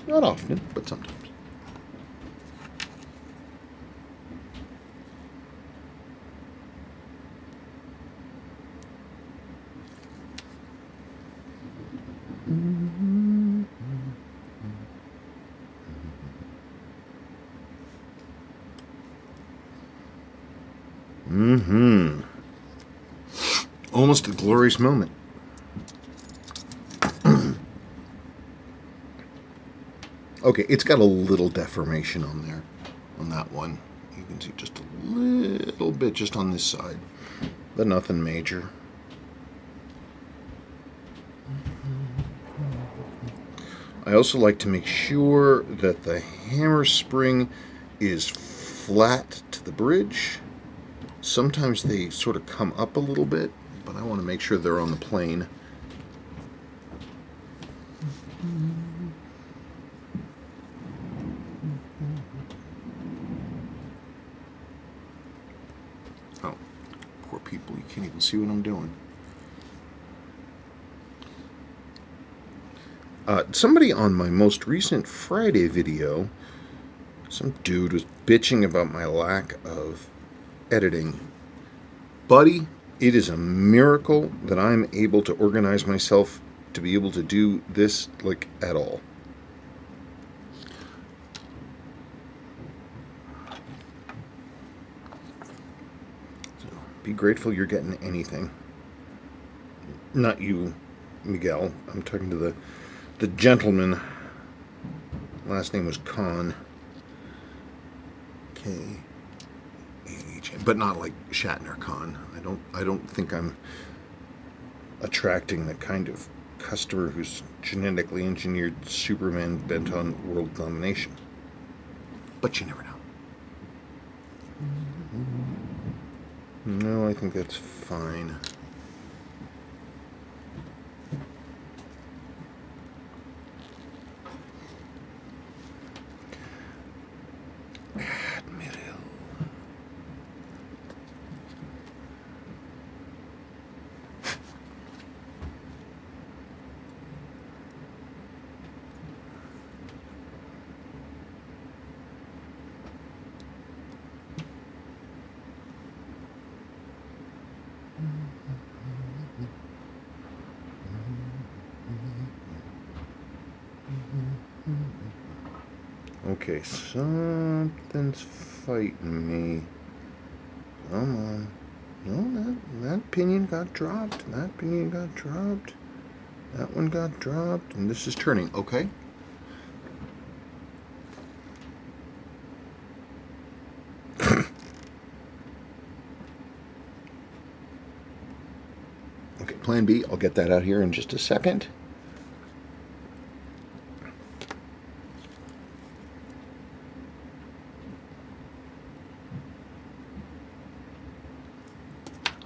Not often, but sometimes. Almost a glorious moment. Okay, it's got a little deformation on there, on that one. You can see just a little bit just on this side, but nothing major. I also like to make sure that the hammer spring is flat to the bridge. Sometimes they sort of come up a little bit, but I want to make sure they're on the plane. Oh, poor people, you can't even see what I'm doing. Somebody on my most recent Friday video, some dude was bitching about my lack of editing. Buddy, it is a miracle that I'm able to organize myself to be able to do this, like, at all. So, be grateful you're getting anything. Not you, Miguel. I'm talking to the gentleman. Last name was Khan. K-H, but not like Shatner Khan. I don't think I'm attracting the kind of customer who's genetically engineered Superman bent on world domination. But you never know. No, I think that's fine. Okay, something's fighting me. Come on. No, that pinion got dropped. That pinion got dropped. That one got dropped. And this is turning. Okay. Okay, plan B. I'll get that out here in just a second.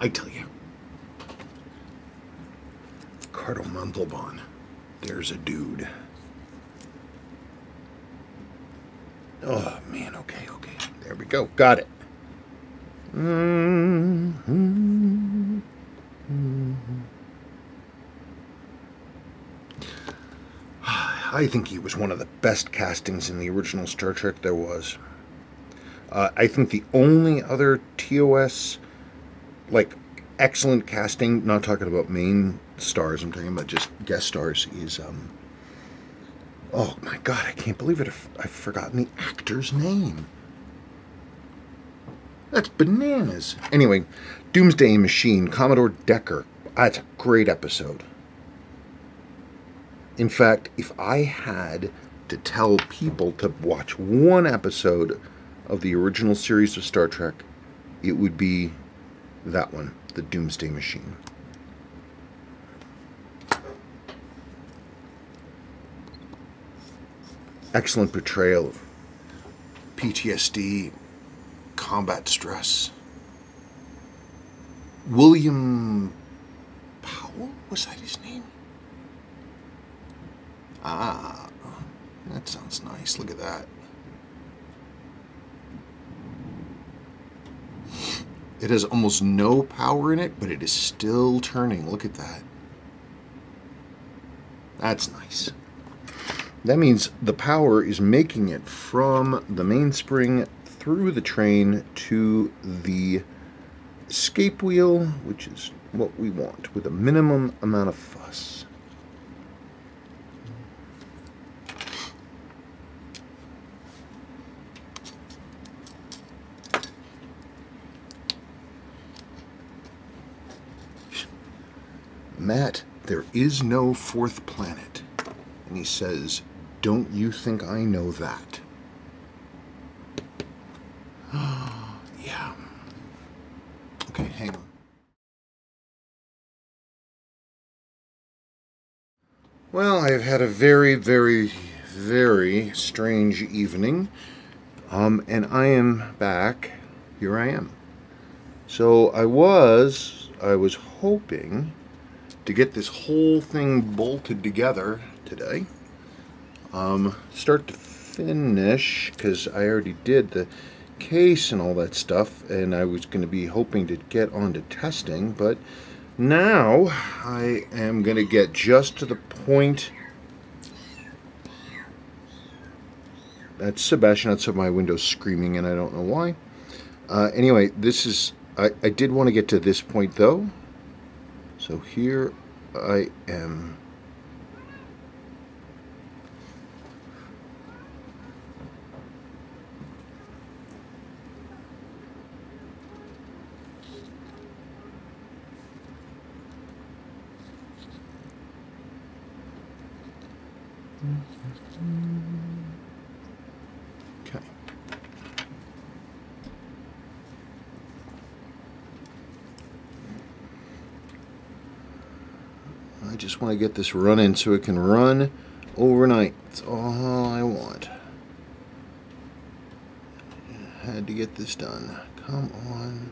I tell you, Ricardo Montalban, there's a dude. Oh, man, okay, there we go, got it. I think he was one of the best castings in the original Star Trek there was. I think the only other TOS, like, excellent casting, not talking about main stars, I'm talking about just guest stars, is, oh my god, I can't believe it, I've forgotten the actor's name. That's bananas. Anyway, Doomsday Machine, Commodore Decker. That's a great episode. In fact, if I had to tell people to watch one episode of the original series of Star Trek, it would be that one, the Doomsday Machine. Excellent portrayal of PTSD, combat stress. William Powell? Was that his name? Ah, that sounds nice. Look at that. It has almost no power in it, but it is still turning. Look at that. That's nice. That means the power is making it from the mainspring through the train to the escape wheel, which is what we want, with a minimum amount of fuss. Matt, there is no fourth planet. And he says, don't you think I know that? Yeah. Okay, hang on. Well, I've had a very, very, very strange evening, and I am back. Here I am. So I was hoping to get this whole thing bolted together today, start to finish, because I already did the case and all that stuff, and I was going to be hoping to get on to testing, but now I am going to get just to the point. That's Sebastian outside my window screaming, and I don't know why. Anyway, this is, I did want to get to this point though, so here I am. Okay. I just want to get this running so it can run overnight. That's all I want. Had to get this done. Come on.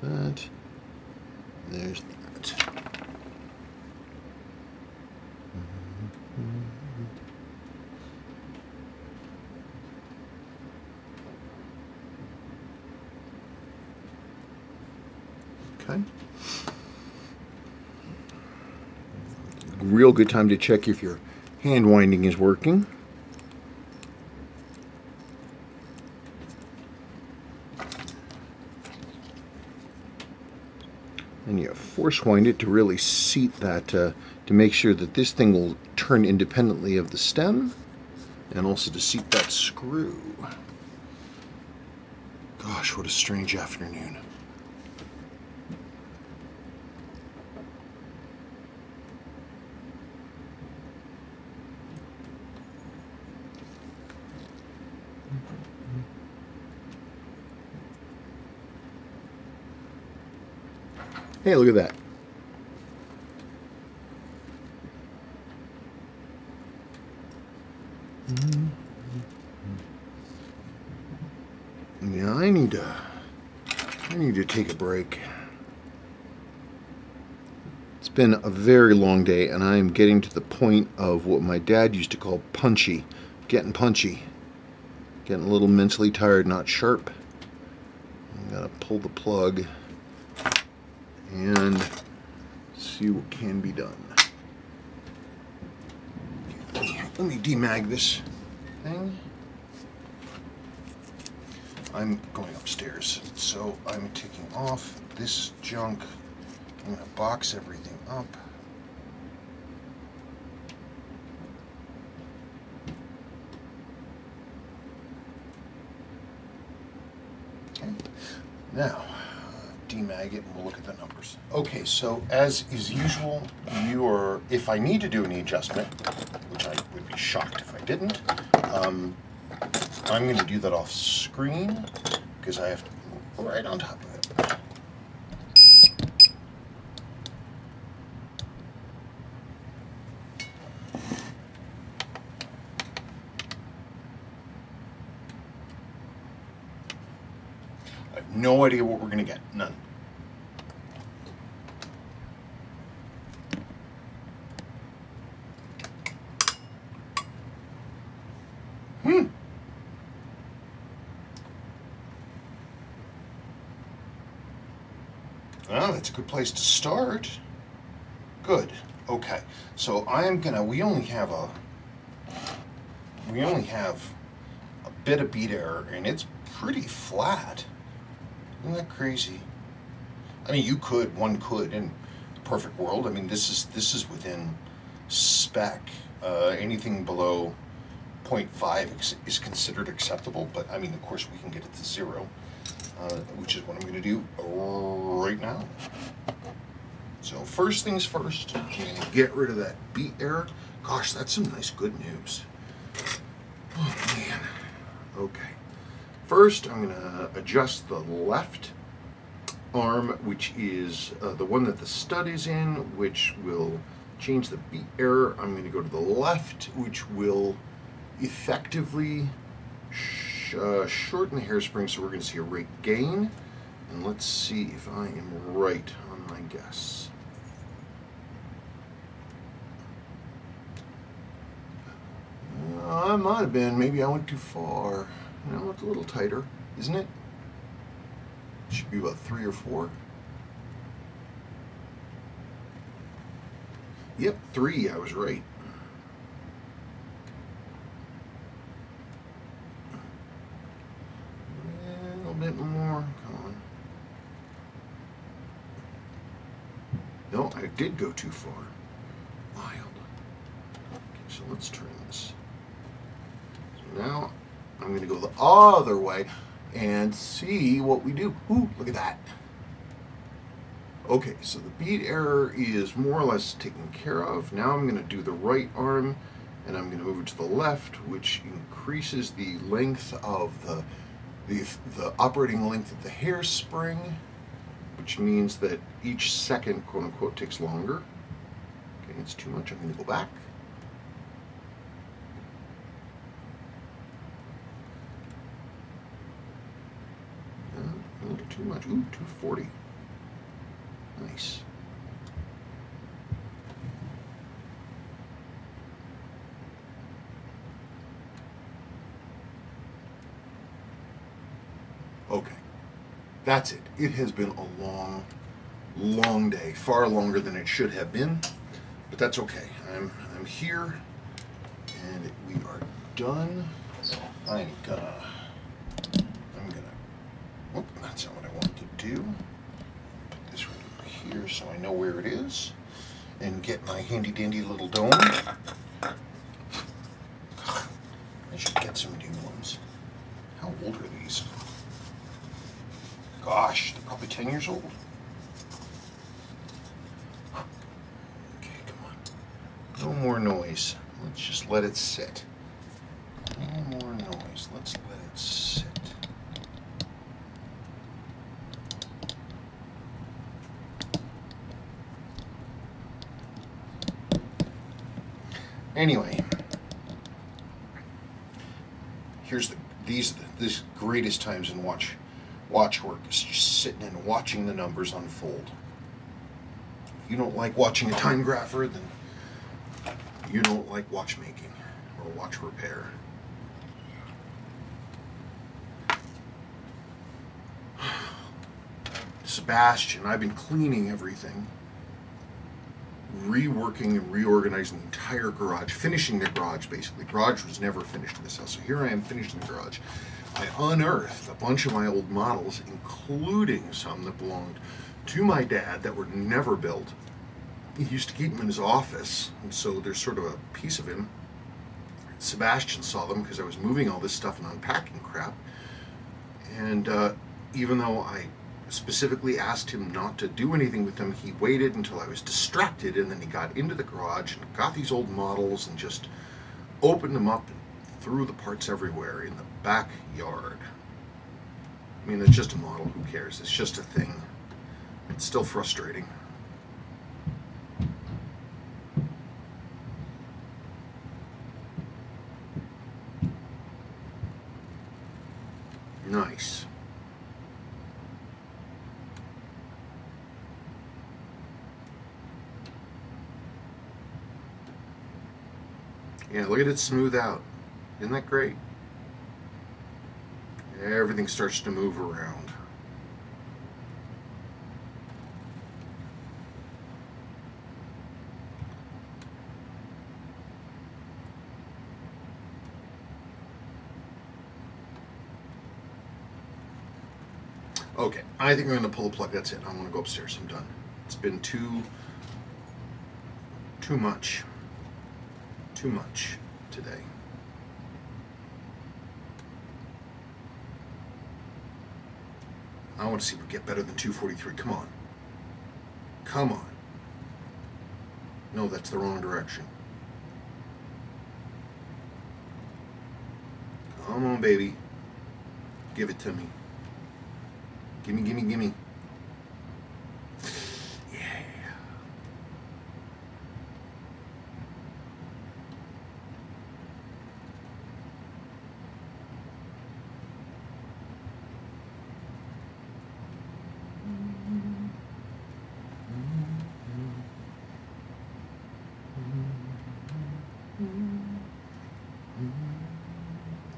There's that. There's that. Okay. Real good time to check if your hand winding is working. And you force wind it to really seat that, to make sure that this thing will turn independently of the stem, and also to seat that screw. Gosh, what a strange afternoon. Hey, look at that. Yeah, I need to take a break. It's been a very long day, and I am getting to the point of what my dad used to call punchy. Getting punchy. Getting a little mentally tired, not sharp. I gotta pull the plug and see what can be done. Let me demag this thing. I'm going upstairs, so I'm taking off this junk. I'm going to box everything up. Okay. Now, demag it and we'll look at the numbers. Okay, so as is usual, if I need to do any adjustment, which I would be shocked if I didn't, I'm going to do that off screen because I have to move right on top of it. I have no idea what we're going to get. None. Well, that's a good place to start. Good. Okay. So I am gonna. We only have a bit of beat error, and it's pretty flat. Isn't that crazy? I mean, one could in a perfect world. I mean, this is within spec. Anything below 0.5 is considered acceptable, but I mean, of course, we can get it to 0, which is what I'm going to do right now. So So first things first, I'm going to get rid of that beat error. Gosh, that's some nice good news. Oh man. Okay. First, I'm going to adjust the left arm, which is the one that the stud is in, which will change the beat error. I'm going to go to the left, which will effectively shorten the hairspring, so we're going to see a rate gain. And let's see if I am right on my guess. I might have been. Maybe I went too far. No, it's a little tighter, isn't it? It should be about 3 or 4. Yep, 3. I was right. A little bit more. Come on. No, I did go too far. Wild. Okay, so let's turn this. So now I'm going to go the other way and see what we do. Ooh, look at that. Okay, so the beat error is more or less taken care of. Now I'm going to do the right arm, and I'm going to move it to the left, which increases the length of the operating length of the hairspring, which means that each second, quote unquote, takes longer. Okay, it's too much. I'm going to go back. A little too much. Ooh, 240. Nice. Okay, that's it. It has been a long, long day, far longer than it should have been, but that's okay. I'm here, and we are done. I'm gonna. Oh, that's not what I wanted to do. Put this right over here so I know where it is, and get my handy dandy little dome. I should get some new ones. How old are these? Gosh, they're probably 10 years old. Okay, come on. No more noise. Let's just let it sit. No more noise. Let's let it sit. Anyway, here's this greatest times in watch work is just sitting and watching the numbers unfold. If you don't like watching a time grapher, then you don't like watchmaking or watch repair. Sebastian, I've been cleaning everything, reworking and reorganizing the entire garage, finishing the garage basically. Garage was never finished in this house, so here I am finishing the garage. I unearthed a bunch of my old models, including some that belonged to my dad that were never built. He used to keep them in his office, and so there's sort of a piece of him. Sebastian saw them because I was moving all this stuff and unpacking crap, and even though I specifically asked him not to do anything with them, he waited until I was distracted, and then he got into the garage and got these old models and just opened them up and threw the parts everywhere in the backyard. I mean, it's just a model, who cares? It's just a thing. It's still frustrating. Nice. Yeah, look at it smooth out. Isn't that great? Everything starts to move around. Okay, I think I'm going to pull the plug. That's it. I'm going to go upstairs. I'm done. It's been too much. Too much today. I want to see if we get better than 243. Come on. Come on. No, that's the wrong direction. Come on, baby. Give it to me. Gimme, gimme, gimme. Yeah.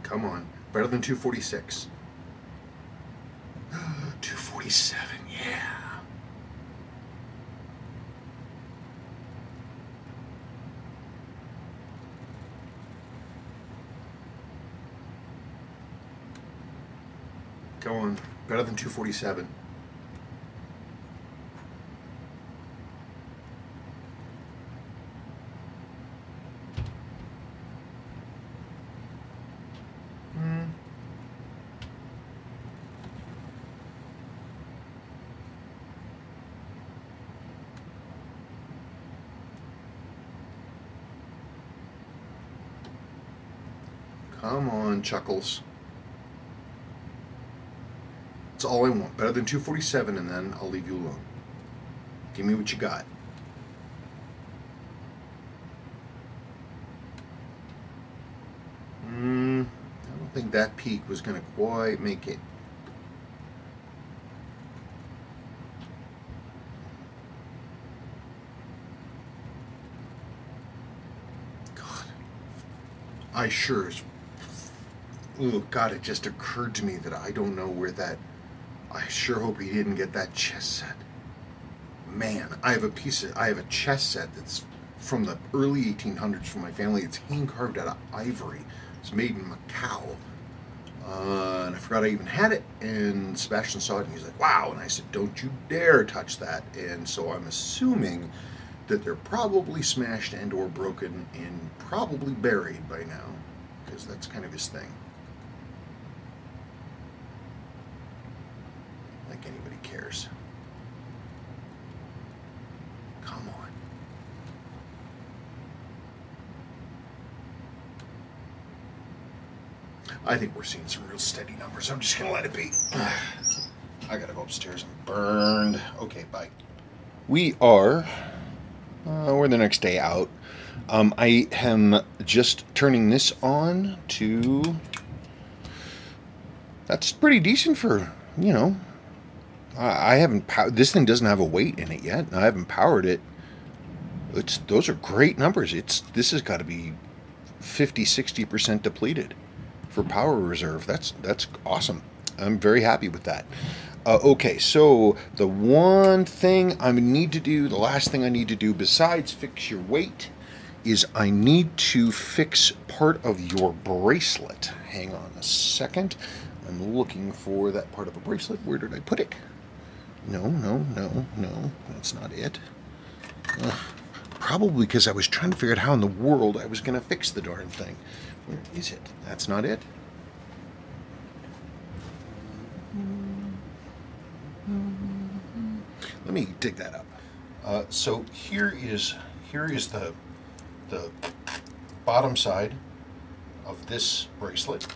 Come on. Better than 246. 247, yeah. Go on. Better than 247. Come on, Chuckles. That's all I want. Better than 247, and then I'll leave you alone. Give me what you got. I don't think that peak was going to quite make it. God. I sure as... Oh, God, it just occurred to me that I don't know where that... I sure hope he didn't get that chess set. Man, I have a chess set that's from the early 1800s from my family. It's hand-carved out of ivory. It's made in Macau. And I forgot I even had it, and Sebastian saw it, and he's like, wow, and I said, don't you dare touch that. And so I'm assuming that they're probably smashed and or broken and probably buried by now, because that's kind of his thing. Like anybody cares. Come on. I think we're seeing some real steady numbers. I'm just going to let it be. I got to go upstairs. I'm burned. Okay, bye. We are... we're the next day out. I am just turning this on to... That's pretty decent for, you know... I haven't... This thing doesn't have a weight in it yet. I haven't powered it. Those are great numbers. This has got to be 50-60% depleted for power reserve. That's awesome. I'm very happy with that. Okay, so the one thing I need to do, the last thing I need to do besides fix your weight, is I need to fix part of your bracelet. Hang on a second. I'm looking for that part of a bracelet. Where did I put it? No, that's not it. Probably because I was trying to figure out how in the world I was going to fix the darn thing. Where is it? That's not it. Let me dig that up. So here is the bottom side of this bracelet.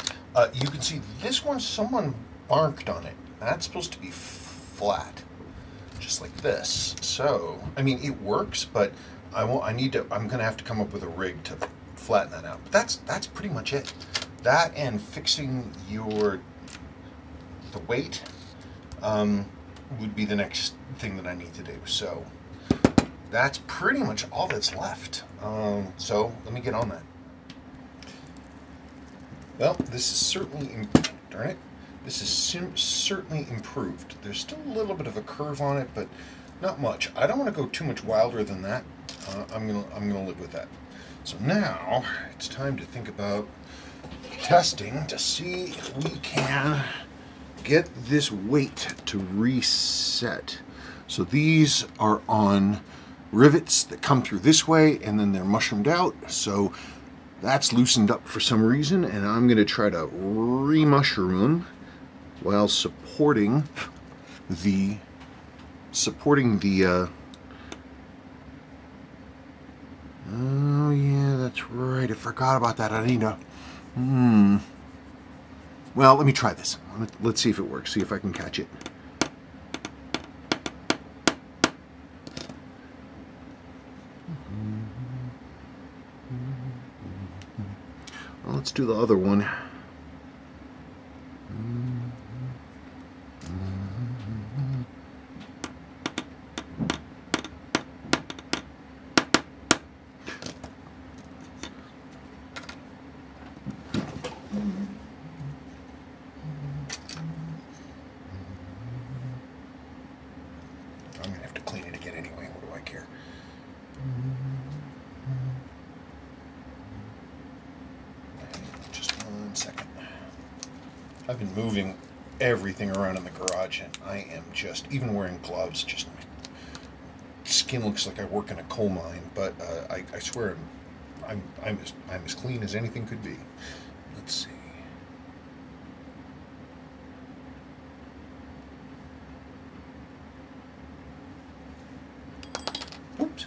You can see this one, someone marked on it. That's supposed to be flat, just like this. So, I mean, it works, but I'm gonna have to come up with a rig to flatten that out. But that's pretty much it. That and fixing the weight would be the next thing that I need to do. So that's pretty much all that's left. So let me get on that. Well, this is certainly, darn it, this is certainly improved. There's still a little bit of a curve on it, but not much. I don't want to go too much wilder than that. I'm gonna live with that. So now it's time to think about testing to see if we can get this weight to reset. So these are on rivets that come through this way, and then they're mushroomed out. So that's loosened up for some reason, and I'm going to try to re-mushroom while supporting the that's right. I forgot about that. I need to... Well, let me try this. Let's see if it works. See if I can catch it. Well, let's do the other one. I'm gonna have to clean it again anyway. What do I care? Just 1 second. I've been moving everything around in the garage, and I am just, even wearing gloves, just my skin looks like I work in a coal mine. But I swear, I'm as clean as anything could be. Let's see. Oops.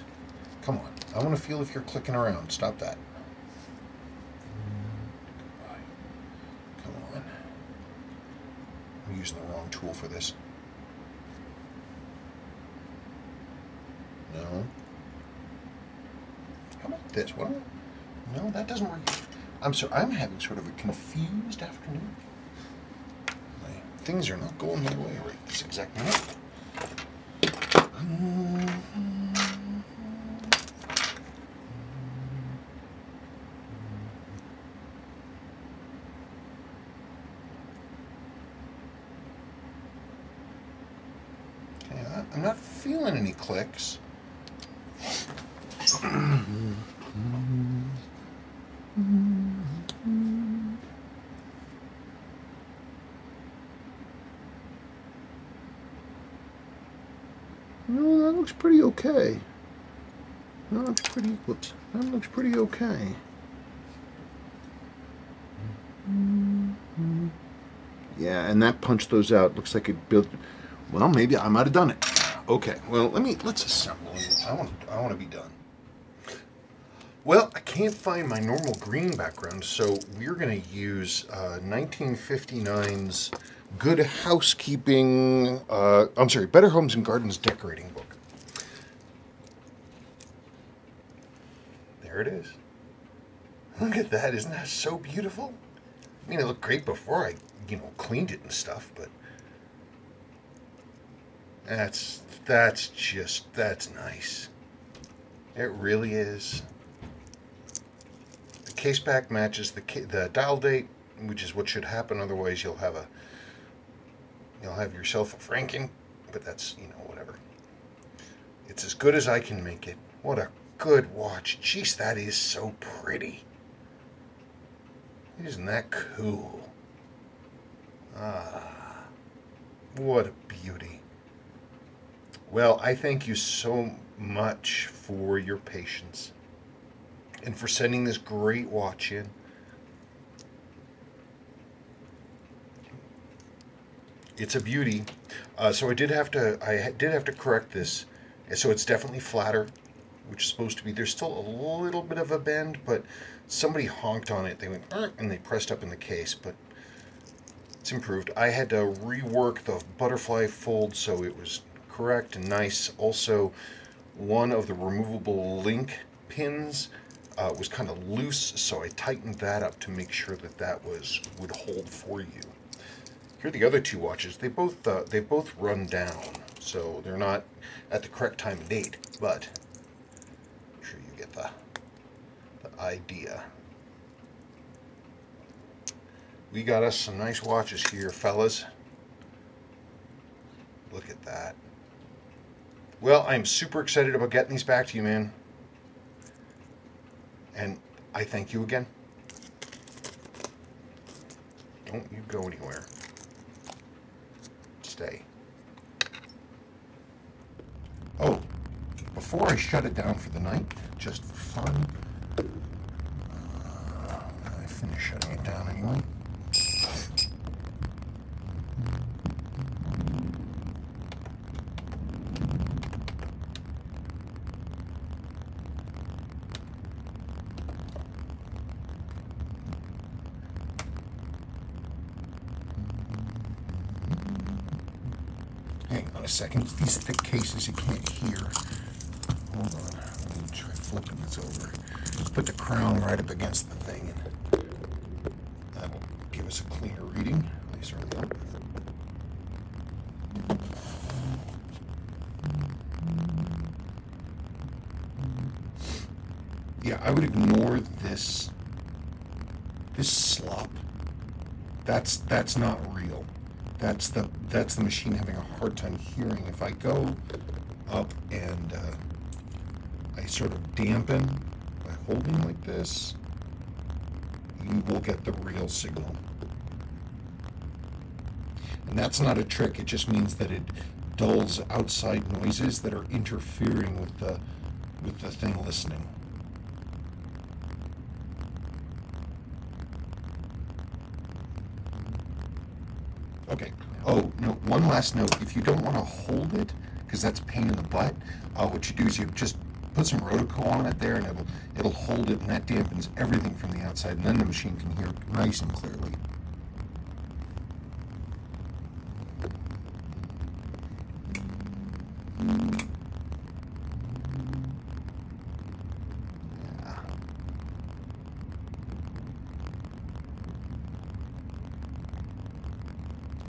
Come on. I want to feel if you're clicking around. Stop that. Come on. I'm using the wrong tool for this. No. How about this? What? No, that doesn't work. I'm having sort of a confused afternoon. Things are not going my way right this exact minute. Okay, I'm not feeling any clicks. No, that looks pretty okay. That looks pretty, whoops, that looks pretty okay. Yeah, and that punched those out. Looks like it built, well, maybe I might have done it. Okay, well, let's assemble. I want to be done. Well, I can't find my normal green background, so we're going to use 1959's Good Housekeeping, Better Homes and Gardens decorating book. There it is. Look at that, isn't that so beautiful? I mean, it looked great before I, cleaned it and stuff, but that's nice. It really is. The case back matches the dial date, which is what should happen. Otherwise, you'll have yourself a Franken. But that's whatever. It's as good as I can make it. What a good watch. Jeez, that is so pretty. Isn't that cool? Ah, what a beauty. Well, I thank you so much for your patience and for sending this great watch in. It's a beauty. So I did have to correct this. So it's definitely flatter, which is supposed to be. There's still a little bit of a bend, but somebody honked on it. They went, and they pressed up in the case, but it's improved. I had to rework the butterfly fold so it was correct and nice. Also, one of the removable link pins was kind of loose, so I tightened that up to make sure that would hold for you. Here are the other two watches. They both run down, so they're not at the correct time and date, but I'm sure you get the idea. We got us some nice watches here, fellas. Look at that. Well, I'm super excited about getting these back to you, man. And I thank you again. Don't you go anywhere. Stay. Oh, before I shut it down for the night, just for fun, I finished shutting it down anyway. on a second. These thick cases you can't hear. Hold on. Let me try flipping this over. Put the crown right up against the thing, and that'll give us a cleaner reading. I certainly hope. Yeah, I would ignore this slop. That's not real. That's the machine having a hard time hearing. If I go up and I sort of dampen by holding like this, you will get the real signal. And that's not a trick. It just means that it dulls outside noises that are interfering with the thing listening. Okay. Oh, no, one last note. If you don't want to hold it, because that's a pain in the butt, what you do is you just put some Rotoco on it there, and it'll hold it, and that dampens everything from the outside, and then the machine can hear nice and clearly. Yeah.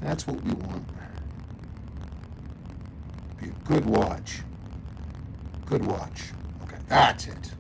That's what we want. Be a good watch. Good watch. Okay, that's it.